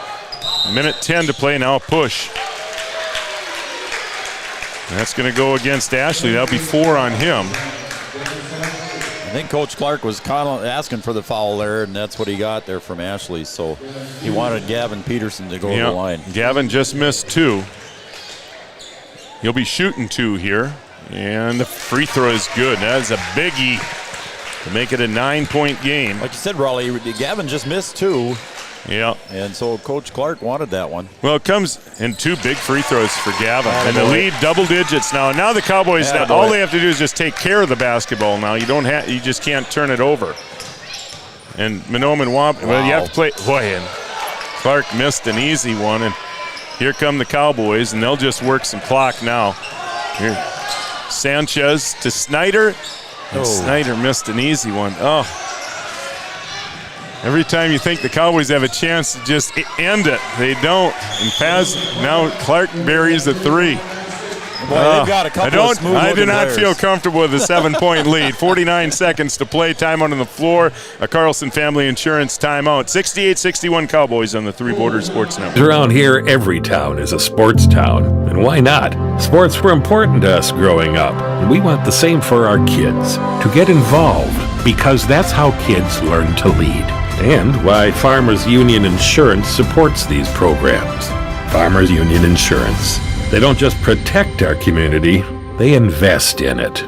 [SPEAKER 1] 1:10 to play, now a push. And that's going to go against Ashley. That'll be 4 on him.
[SPEAKER 6] I think Coach Clark was kind of asking for the foul there, and that's what he got there from Ashley. So he wanted Gavin Peterson to go to the line.
[SPEAKER 1] Gavin just missed 2. He'll be shooting 2 here. And the free throw is good. That is a biggie to make it a 9-point game.
[SPEAKER 6] Like you said, Raleigh, Gavin just missed 2.
[SPEAKER 1] Yeah.
[SPEAKER 6] And so Coach Clark wanted that one.
[SPEAKER 1] Well, it comes in 2 big free throws for Gavin. And the lead double digits now. Now the Cowboys, all they have to do is just take care of the basketball now. You just can't turn it over. And Mahnomen Waban, well, you have to play. Boy, and Clark missed an easy one. And here come the Cowboys, and they'll just work some clock now. Here. Sanchez to Snyder. And Snyder missed an easy one. Every time you think the Cowboys have a chance to just end it, they don't. And now Clark buries a 3.
[SPEAKER 6] Boy, they've got a couple of smooth
[SPEAKER 1] I do not
[SPEAKER 6] players.
[SPEAKER 1] feel comfortable with a 7-point lead. 49 seconds to play. Timeout on the floor. A Carlson Family Insurance timeout. 68-61 Cowboys on the Three Borders Sports Network.
[SPEAKER 2] Around here, every town is a sports town. And why not? Sports were important to us growing up. And we want the same for our kids. To get involved, because that's how kids learn to lead. And why Farmers Union Insurance supports these programs. Farmers Union Insurance. They don't just protect our community, they invest in it.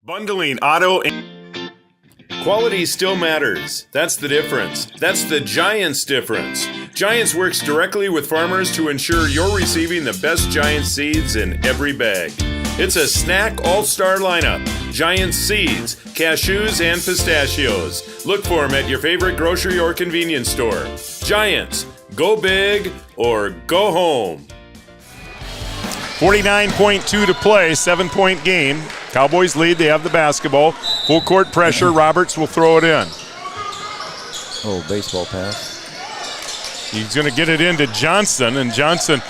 [SPEAKER 1] Bundling auto and quality still matters. That's the difference. That's the Giants difference. Giants works directly with farmers to ensure you're receiving the best Giants seeds in every bag. It's a snack all-star lineup. Giants seeds, cashews, and pistachios. Look for them at your favorite grocery or convenience store. Giants, go big or go home. 49.2 to play, 7-point game. Cowboys lead, they have the basketball. Full court pressure, Roberts will throw it in.
[SPEAKER 6] Oh, baseball pass.
[SPEAKER 1] He's going to get it into Johnson, and Johnson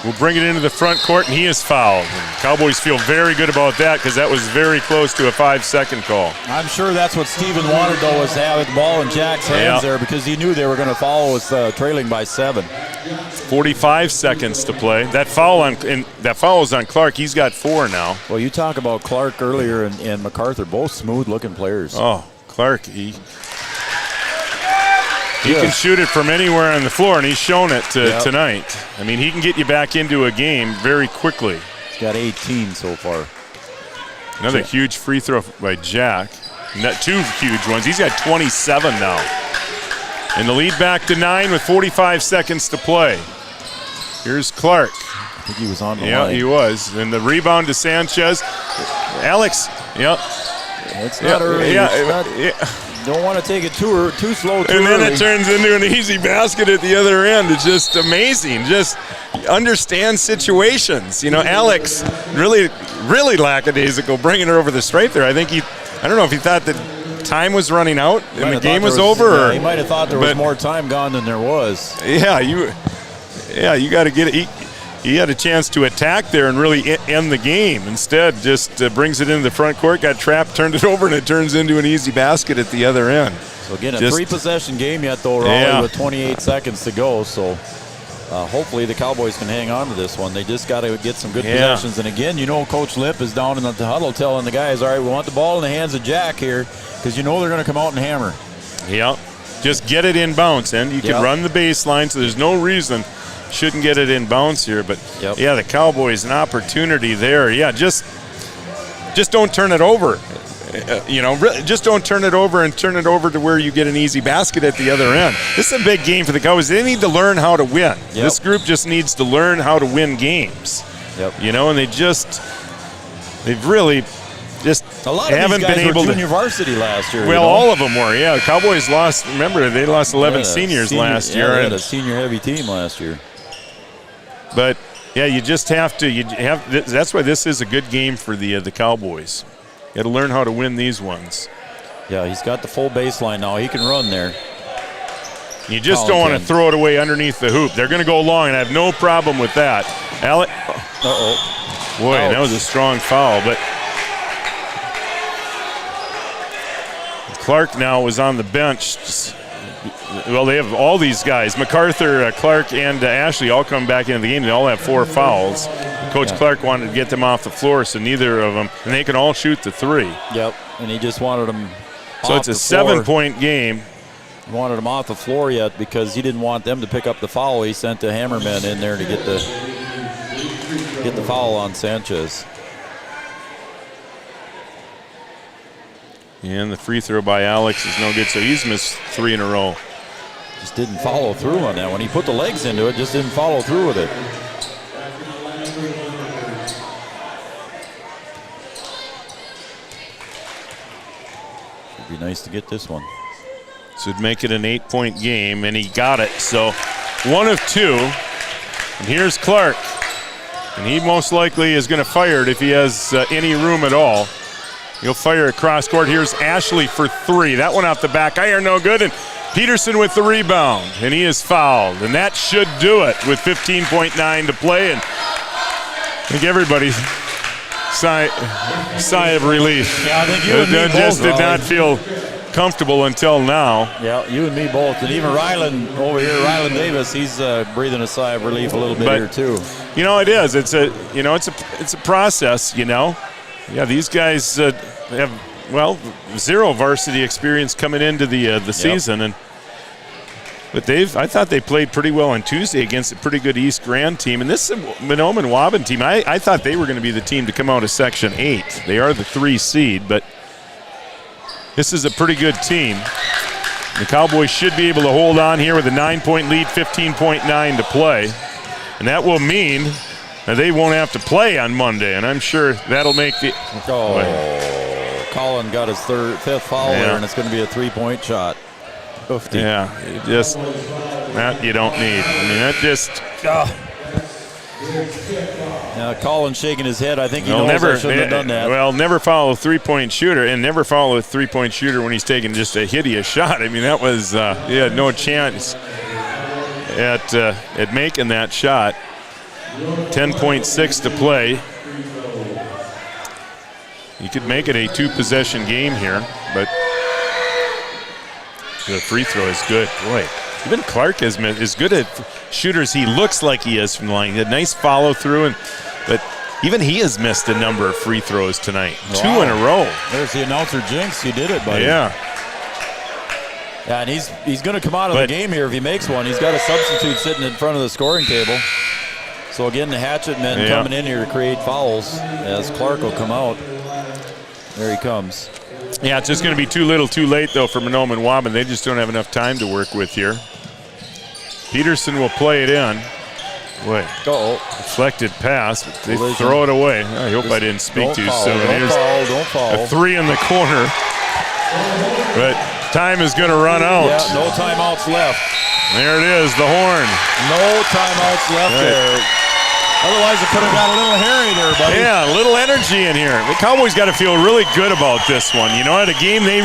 [SPEAKER 1] will bring it into the front court, and he is fouled. And Cowboys feel very good about that because that was very close to a 5-second call.
[SPEAKER 6] I'm sure that's what Steven wanted, though, was to have the ball in Jack's hands there because he knew they were going to follow us trailing by 7.
[SPEAKER 1] 45 seconds to play. That foul is on Clark. He's got 4 now.
[SPEAKER 6] Well, you talk about Clark earlier and MacArthur, both smooth-looking players.
[SPEAKER 1] Oh, Clark, he can shoot it from anywhere on the floor, and he's shown it tonight. I mean, he can get you back into a game very quickly.
[SPEAKER 6] He's got 18 so far.
[SPEAKER 1] Another huge free throw by Jack. Not 2 huge ones. He's got 27 now. And the lead back to 9 with 45 seconds to play. Here's Clark.
[SPEAKER 6] I think he was on the line.
[SPEAKER 1] Yeah, he was. And the rebound to Sanchez. Alex,
[SPEAKER 6] It's not early. Don't want to take it too slow too
[SPEAKER 1] And then
[SPEAKER 6] early.
[SPEAKER 1] it turns into an easy basket at the other end. It's just amazing. Just understand situations. Alex really, really lackadaisical bringing her over the stripe there. I don't know if he thought that time was running out and the game was over.
[SPEAKER 6] He might have thought there was more time gone than there was.
[SPEAKER 1] Yeah, you got to get it. He had a chance to attack there and really end the game. Instead, just brings it into the front court, got trapped, turned it over, and it turns into an easy basket at the other end.
[SPEAKER 6] So again, a 3-possession game yet, though, Raleigh, with 28 seconds to go. So hopefully the Cowboys can hang on to this one. They just got to get some good possessions. And again, Coach Lip is down in the huddle telling the guys, all right, we want the ball in the hands of Jack here because they're going to come out and hammer.
[SPEAKER 1] Yeah, just get it in bounce, and you can run the baseline, so there's no reason shouldn't get it in bounce here. But the Cowboys, an opportunity there. Yeah, just don't turn it over. Just don't turn it over and turn it over to where you get an easy basket at the other end. This is a big game for the Cowboys. They need to learn how to win. This group just needs to learn how to win games. And they've really just
[SPEAKER 6] a lot
[SPEAKER 1] haven't
[SPEAKER 6] of these guys
[SPEAKER 1] been able
[SPEAKER 6] were junior varsity last year.
[SPEAKER 1] Well, all of them were. Yeah, the Cowboys lost. Remember, they lost 11 seniors last year.
[SPEAKER 6] They had a senior-heavy team last year.
[SPEAKER 1] But you just have to. That's why this is a good game for the Cowboys. You got to learn how to win these ones.
[SPEAKER 6] Yeah, he's got the full baseline now. He can run there.
[SPEAKER 1] You just don't want to throw it away underneath the hoop. They're going to go long, and I have no problem with that. Alec. Boy, that was a strong foul, but. Clark now was on the bench. Well, they have all these guys. MacArthur, Clark, and Ashley all come back into the game. They all have 4 fouls. Coach Clark wanted to get them off the floor, so neither of them. And they can all shoot the 3.
[SPEAKER 6] Yep, and he just wanted them
[SPEAKER 1] So it's a 7-point game.
[SPEAKER 6] He wanted them off the floor yet because he didn't want them to pick up the foul. He sent the hammermen in there to get the foul on Sanchez.
[SPEAKER 1] And the free throw by Alex is no good, so he's missed 3 in a row.
[SPEAKER 6] Just didn't follow through on that one. He put the legs into it, just didn't follow through with it. Should be nice to get this one.
[SPEAKER 1] So it'd make it an 8-point game, and he got it. So 1 of 2. And here's Clark. And he most likely is going to fire it if he has any room at all. He'll fire it cross court. Here's Ashley for three. That one off the back iron, no good. And Peterson with the rebound, and he is fouled. And that should do it with 15.9 to play. And I think everybody's sigh of relief.
[SPEAKER 6] Yeah, I think you and me both,
[SPEAKER 1] just did
[SPEAKER 6] Raleigh.
[SPEAKER 1] not feel comfortable until now.
[SPEAKER 6] Yeah, you and me both. And even Ryland over here, Ryland Davis, he's breathing a sigh of relief a little bit here too.
[SPEAKER 1] You know, it is. It's a process, you know. Yeah, these guys have, well, zero varsity experience coming into the season, but I thought they played pretty well on Tuesday against a pretty good East Grand team. And this Mahnomen Waban team, I thought they were going to be the team to come out of Section 8. They are the 3 seed, but this is a pretty good team. The Cowboys should be able to hold on here with a 9-point lead, 15.9 to play, and that will mean they won't have to play on Monday, and I'm sure that'll make the...
[SPEAKER 6] Colin got his fifth foul there, and it's going to be a 3-point shot. 50.
[SPEAKER 1] Yeah, that you don't need. I mean, that just...
[SPEAKER 6] Colin's shaking his head. I think he knows I shouldn't have done that.
[SPEAKER 1] Well, never follow a three-point shooter, and never follow a three-point shooter when he's taking just a hideous shot. I mean, that was... he had no chance at making that shot. 10.6 to play. You could make it a 2-possession game here, but the free throw is good. Boy, even Clark is good at shooters. He looks like he is from the line. He had a nice follow through, but even he has missed a number of free throws tonight. Wow. 2 in a row.
[SPEAKER 6] There's the announcer jinx. You did it, buddy.
[SPEAKER 1] Yeah.
[SPEAKER 6] Yeah, and he's going to come out of the game here if he makes one. He's got a substitute sitting in front of the scoring table. So again, the hatchet men coming in here to create fouls as Clark will come out. There he comes.
[SPEAKER 1] Yeah, it's just going to be too little too late, though, for Mahnomen Waban. They just don't have enough time to work with here. Peterson will play it in. Boy, deflected pass. They throw it away. I hope I didn't speak too soon.
[SPEAKER 6] Don't foul.
[SPEAKER 1] A 3 in the corner. But time is going to run out.
[SPEAKER 6] Yeah, no timeouts left.
[SPEAKER 1] There it is, the horn.
[SPEAKER 6] No timeouts left there. Otherwise, it could have got a little hairy there, buddy.
[SPEAKER 1] Yeah, a little energy in here. The Cowboys got to feel really good about this one. You know, at a game they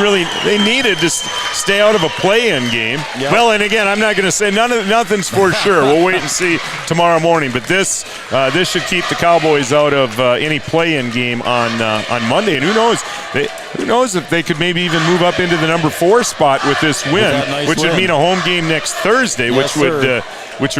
[SPEAKER 1] needed to stay out of a play-in game. Yep. Well, and again, I'm not going to say nothing's for sure. We'll wait and see tomorrow morning. But this should keep the Cowboys out of any play-in game on Monday. And who knows? Who knows if they could maybe even move up into the number 4 spot with this win, which would mean a home game next Thursday, which would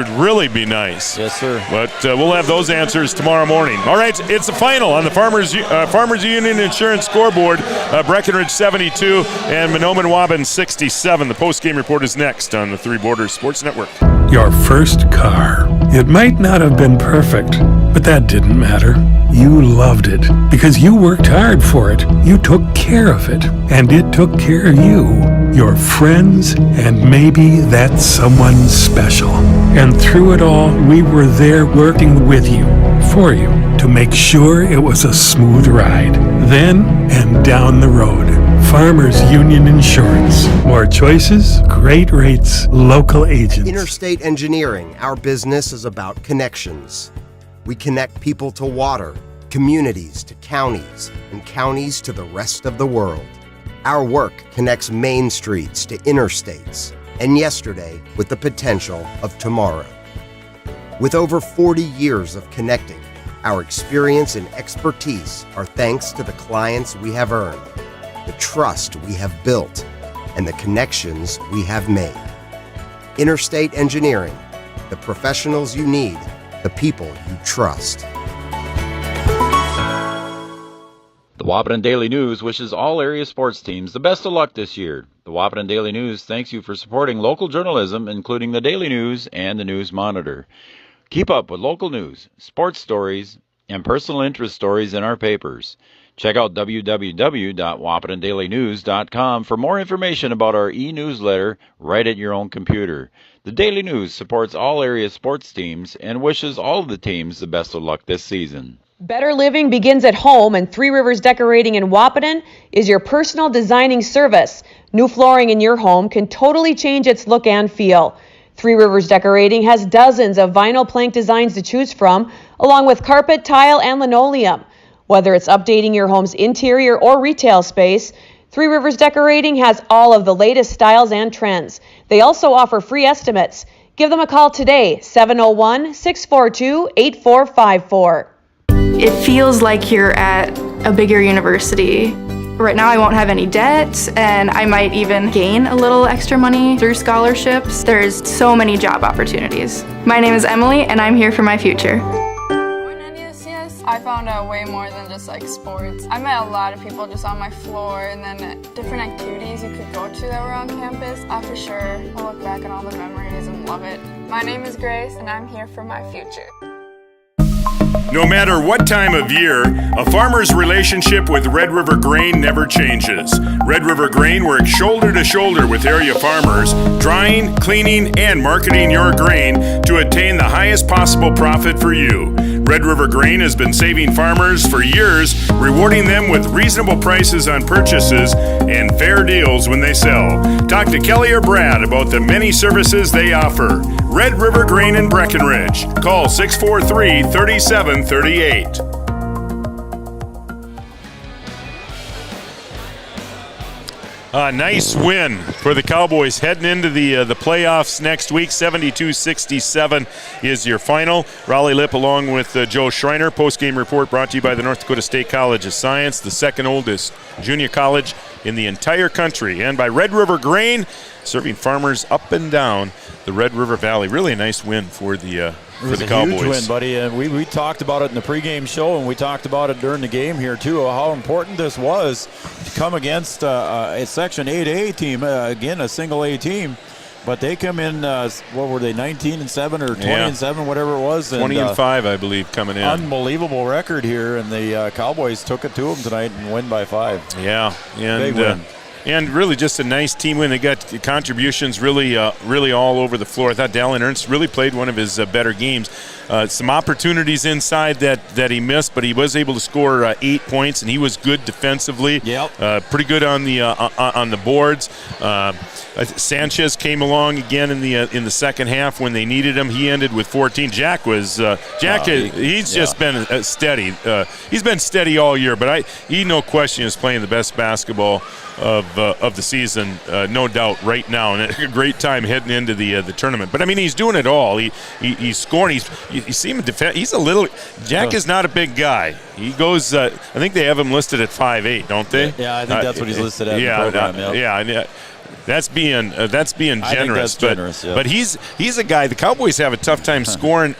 [SPEAKER 1] really be nice.
[SPEAKER 6] Yes, sir.
[SPEAKER 1] But we'll have those answers tomorrow morning. All right, it's the final on the Farmers Union Insurance scoreboard. Breckenridge 72 and Mahnomen Waban 67. The post-game report is next on the Three Borders Sports Network.
[SPEAKER 2] Your first car. It might not have been perfect, but that didn't matter. You loved it because you worked hard for it. You took care of it, and it took care of you, your friends, and maybe that someone special. And through it all, we were there working with you, for you, to make sure it was a smooth ride. Then and down the road. Farmers Union Insurance. More choices, great rates, local agents.
[SPEAKER 3] Interstate Engineering, our business is about connections. We connect people to water, communities to counties, and counties to the rest of the world. Our work connects main streets to interstates, and yesterday with the potential of tomorrow. With over 40 years of connecting, our experience and expertise are thanks to the clients we have earned, the trust we have built, and the connections we have made. Interstate Engineering, the professionals you need, the people you trust.
[SPEAKER 4] The Wapaton Daily News wishes all area sports teams the best of luck this year. The Wapaton Daily News thanks you for supporting local journalism, including the Daily News and the News Monitor. Keep up with local news, sports stories, and personal interest stories in our papers. Check out www.wapatondailynews.com for more information about our e-newsletter right at your own computer. The Daily News supports all area sports teams and wishes all of the teams the best of luck this season.
[SPEAKER 5] Better living begins at home, and Three Rivers Decorating in Wapaton is your personal designing service. New flooring in your home can totally change its look and feel. Three Rivers Decorating has dozens of vinyl plank designs to choose from, along with carpet, tile, and linoleum. Whether it's updating your home's interior or retail space, Three Rivers Decorating has all of the latest styles and trends. They also offer free estimates. Give them a call today, 701-642-8454.
[SPEAKER 10] It feels like you're at a bigger university. Right now I won't have any debt, and I might even gain a little extra money through scholarships. There's so many job opportunities. My name is Emily, and I'm here for my future.
[SPEAKER 11] I found out way more than just like sports. I met a lot of people just on my floor, and then different activities you could go to that were on campus. I for sure will look back on all the memories and love it. My name is Grace, and I'm here for my future.
[SPEAKER 1] No matter what time of year, a farmer's relationship with Red River Grain never changes. Red River Grain works shoulder to shoulder with area farmers, drying, cleaning, and marketing your grain to attain the highest possible profit for you. Red River Grain has been saving farmers for years, rewarding them with reasonable prices on purchases and fair deals when they sell. Talk to Kelly or Brad about the many services they offer. Red River Grain in Breckenridge. Call 643-3738. A nice win for the Cowboys heading into the playoffs next week. 72-67 is your final. Raleigh Lipp along with Joe Schreiner. Post-game report brought to you by the North Dakota State College of Science, the second oldest junior college in the entire country, and by Red River Grain, serving farmers up and down the Red River Valley. Really a nice win for the Cowboys.
[SPEAKER 6] Huge win, buddy. And we talked about it in the pregame show, and we talked about it during the game here too. How important this was to come against a Section 8A team, again a single A team. But they come in, what were they, 19-7 or 20-7, whatever it was.
[SPEAKER 1] 20-5, I believe, coming in.
[SPEAKER 6] Unbelievable record here, and the Cowboys took it to them tonight and win by 5.
[SPEAKER 1] Yeah, and
[SPEAKER 6] big win.
[SPEAKER 1] And really just a nice team win. They got contributions really all over the floor. I thought Dallin Ernst really played one of his better games. Some opportunities inside that he missed, but he was able to score 8 points, and he was good defensively.
[SPEAKER 6] Yep.
[SPEAKER 1] Pretty good on the boards. Sanchez came along again in the second half when they needed him. He ended with 14. He's just been steady. He's been steady all year, but he no question is playing the best basketball of the season, no doubt, right now, and a great time heading into the tournament. But I mean, he's doing it all. He's scoring. You see him defend. He's a little. Jack is not a big guy. He goes. I think they have him listed at 5'8", don't they?
[SPEAKER 6] Yeah, I think that's what he's listed at. In the program,
[SPEAKER 1] yeah. That's being generous,
[SPEAKER 6] but
[SPEAKER 1] he's a guy. The Cowboys have a tough time scoring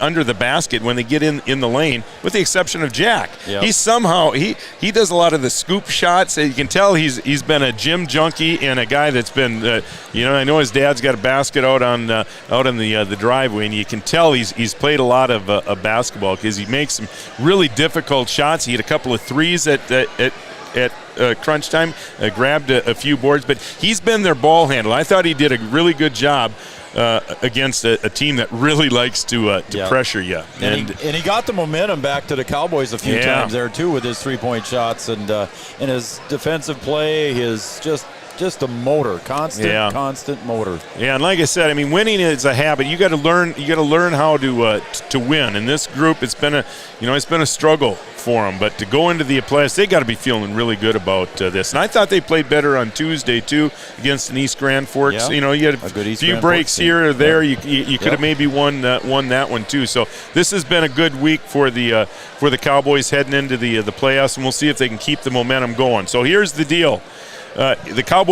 [SPEAKER 1] under the basket when they get in the lane, with the exception of Jack.
[SPEAKER 6] Yep.
[SPEAKER 1] He somehow he does a lot of the scoop shots. You can tell he's been a gym junkie and a guy that's been I know his dad's got a basket out in the driveway, and you can tell he's played a lot of basketball because he makes some really difficult shots. He hit a couple of threes at crunch time, grabbed a few boards, but he's been their ball handler. I thought he did a really good job against a team that really likes to pressure you.
[SPEAKER 6] And he got the momentum back to the Cowboys a few times there too with his 3-point shots and his defensive play, his just a motor, constant motor.
[SPEAKER 1] Yeah, and like I said, I mean, winning is a habit. You got to learn how to win. And this group, it's been a struggle for them. But to go into the playoffs, they got to be feeling really good about this. And I thought they played better on Tuesday too against an East Grand Forks.
[SPEAKER 6] Yeah.
[SPEAKER 1] You had a few breaks here or there. You could have maybe won that one too. So this has been a good week for the Cowboys heading into the playoffs, and we'll see if they can keep the momentum going. So here's the deal. The Cowboys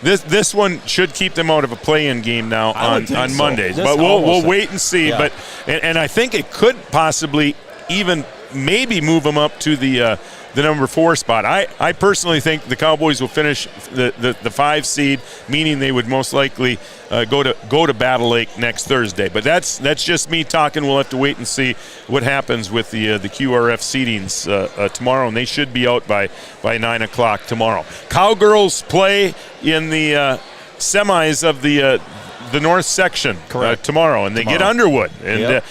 [SPEAKER 1] this one should keep them out of a play-in game now on Mondays, but we'll wait and see.
[SPEAKER 6] Yeah.
[SPEAKER 1] But and I think it could possibly even maybe move them up to the number 4 spot. I personally think the Cowboys will finish the 5 seed, meaning they would most likely go to Battle Lake next Thursday. But that's just me talking. We'll have to wait and see what happens with the QRF seedings tomorrow, and they should be out by 9 o'clock tomorrow. Cowgirls play in the semis of the North section tomorrow, and they get Underwood. And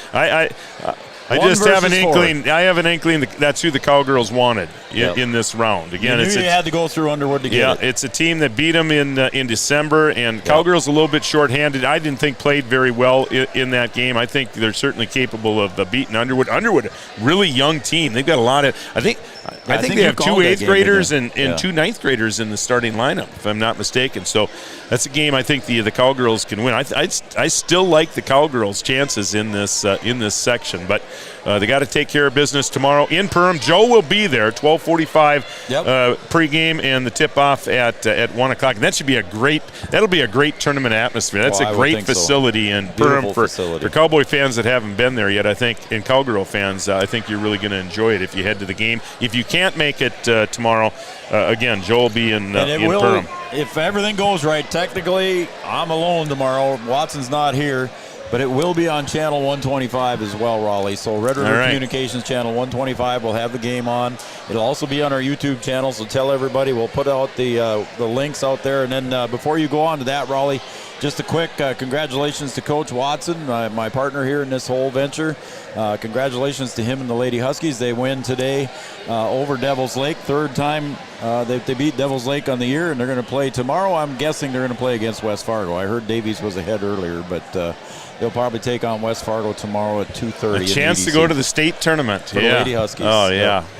[SPEAKER 1] I just have an inkling. I have an inkling that's who the Cowgirls wanted in this round. Again,
[SPEAKER 6] you had to go through Underwood to get it.
[SPEAKER 1] It's a team that beat them in December, and Cowgirls a little bit shorthanded. I didn't think played very well in that game. I think they're certainly capable of beating Underwood. Underwood, really young team. They've got a lot of. I think they have 2 8th graders and 2 9th graders in the starting lineup, if I'm not mistaken. So that's a game I think the Cowgirls can win. I still like the Cowgirls' chances in this section, but they got to take care of business tomorrow in Perham. Joe will be there, 12:45 pregame, and the tip-off at 1 o'clock. And that'll be a great tournament atmosphere. That's a great facility in Perham for Cowboy fans that haven't been there yet. I think, and Cowgirl fans, I think you're really going to enjoy it if you head to the game. If you can't make it tomorrow, again, Joe will be in Perham.
[SPEAKER 6] If everything goes right, technically, I'm alone tomorrow. Watson's not here. But it will be on Channel 125 as well, Raleigh. So Red River Communications Channel 125 will have the game on. It'll also be on our YouTube channel, so tell everybody. We'll put out the links out there. And then before you go on to that, Raleigh, just a quick congratulations to Coach Watson, my partner here in this whole venture. Congratulations to him and the Lady Huskies. They win today over Devils Lake. Third time they beat Devils Lake on the year, and they're going to play tomorrow. I'm guessing they're going to play against West Fargo. I heard Davies was ahead earlier, but they'll probably take on West Fargo tomorrow at 2:30.
[SPEAKER 1] A chance to go to the state tournament
[SPEAKER 6] for the Lady Huskies.
[SPEAKER 1] Oh,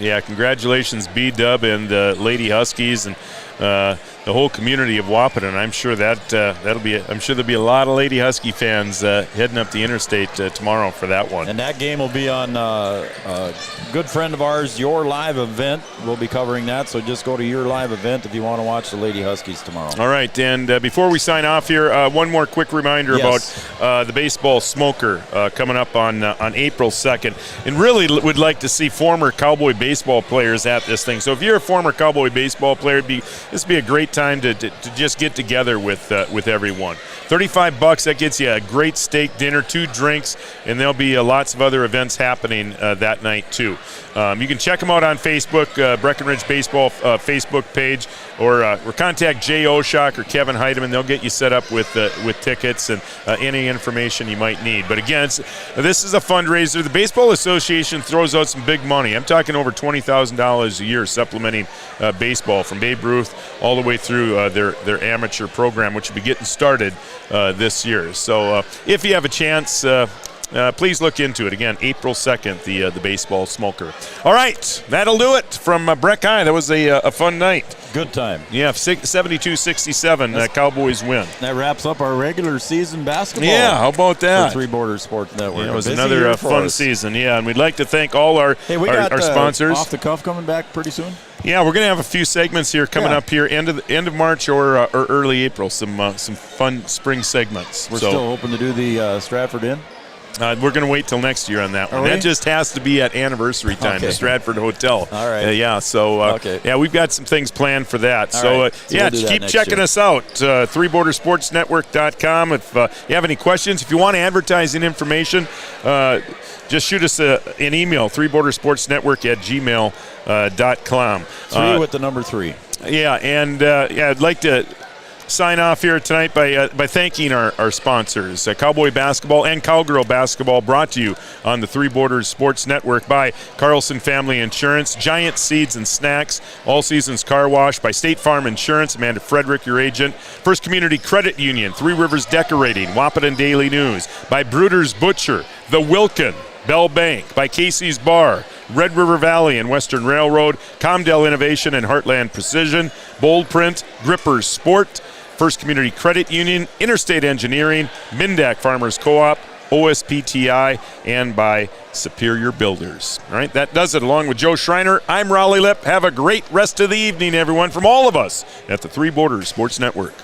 [SPEAKER 1] yeah. Congratulations, B-Dub and the Lady Huskies and the whole community of Wahpeton. I'm sure that'll be. I'm sure there'll be a lot of Lady Husky fans heading up the interstate tomorrow for that one.
[SPEAKER 6] And that game will be on a good friend of ours, Your Live Event. We'll be covering that, so just go to Your Live Event if you want to watch the Lady Huskies tomorrow.
[SPEAKER 1] All right, and before we sign off here, one more quick reminder about the baseball smoker coming up on April 2nd. And really would like to see former Cowboy baseball players at this thing. So if you're a former Cowboy baseball player, this would be a great time to just get together with everyone. $35, that gets you a great steak dinner, 2 drinks, and there'll be lots of other events happening that night too. You can check them out on Facebook, Breckenridge Baseball Facebook page, or contact Jay Oshock or Kevin Heidemann. They'll get you set up with tickets and any information you might need. But again, this is a fundraiser. The Baseball Association throws out some big money. I'm talking over $20,000 a year supplementing baseball from Babe Ruth all the way through their amateur program, which will be getting started this year. So if you have a chance, please look into it. Again, April 2nd, the baseball smoker. All right, that'll do it from Breck High. That was a fun night.
[SPEAKER 6] Good time.
[SPEAKER 1] Yeah, 72-67, Cowboys win.
[SPEAKER 6] That wraps up our regular season basketball.
[SPEAKER 1] Yeah, how about that?
[SPEAKER 6] For Three Borders Sports Network.
[SPEAKER 1] Yeah, it was another fun season. Yeah, and we'd like to thank all our sponsors.
[SPEAKER 6] Off the Cuff coming back pretty soon.
[SPEAKER 1] Yeah, we're going to have a few segments here coming up here, end of March or early April. Some fun spring segments.
[SPEAKER 6] We're still hoping to do the Stratford Inn.
[SPEAKER 1] We're going to wait till next year on that one. That just has to be at anniversary time, the Stratford Hotel.
[SPEAKER 6] All right.
[SPEAKER 1] We've got some things planned for that. Just keep checking us out, threebordersportsnetwork.com. If you have any questions, if you want advertising information, just shoot us an email, threebordersportsnetwork@gmail.com.
[SPEAKER 6] 3 with the number 3.
[SPEAKER 1] Yeah, and I'd like to sign off here tonight by thanking our sponsors, Cowboy Basketball and Cowgirl Basketball, brought to you on the Three Borders Sports Network by Carlson Family Insurance, Giant Seeds and Snacks, All Seasons Car Wash, by State Farm Insurance, Amanda Frederick, your agent, First Community Credit Union, Three Rivers Decorating, Wahpeton Daily News, by Bruder's Butcher, The Wilkin, Bell Bank, by Casey's Bar, Red River Valley and Western Railroad, Comdell Innovation and Heartland Precision, Bold Print, Grippers Sport, First Community Credit Union, Interstate Engineering, Mindak Farmers Co-op, OSPTI, and by Superior Builders. All right, that does it. Along with Joe Schreiner, I'm Raleigh Lipp. Have a great rest of the evening, everyone, from all of us at the Three Borders Sports Network.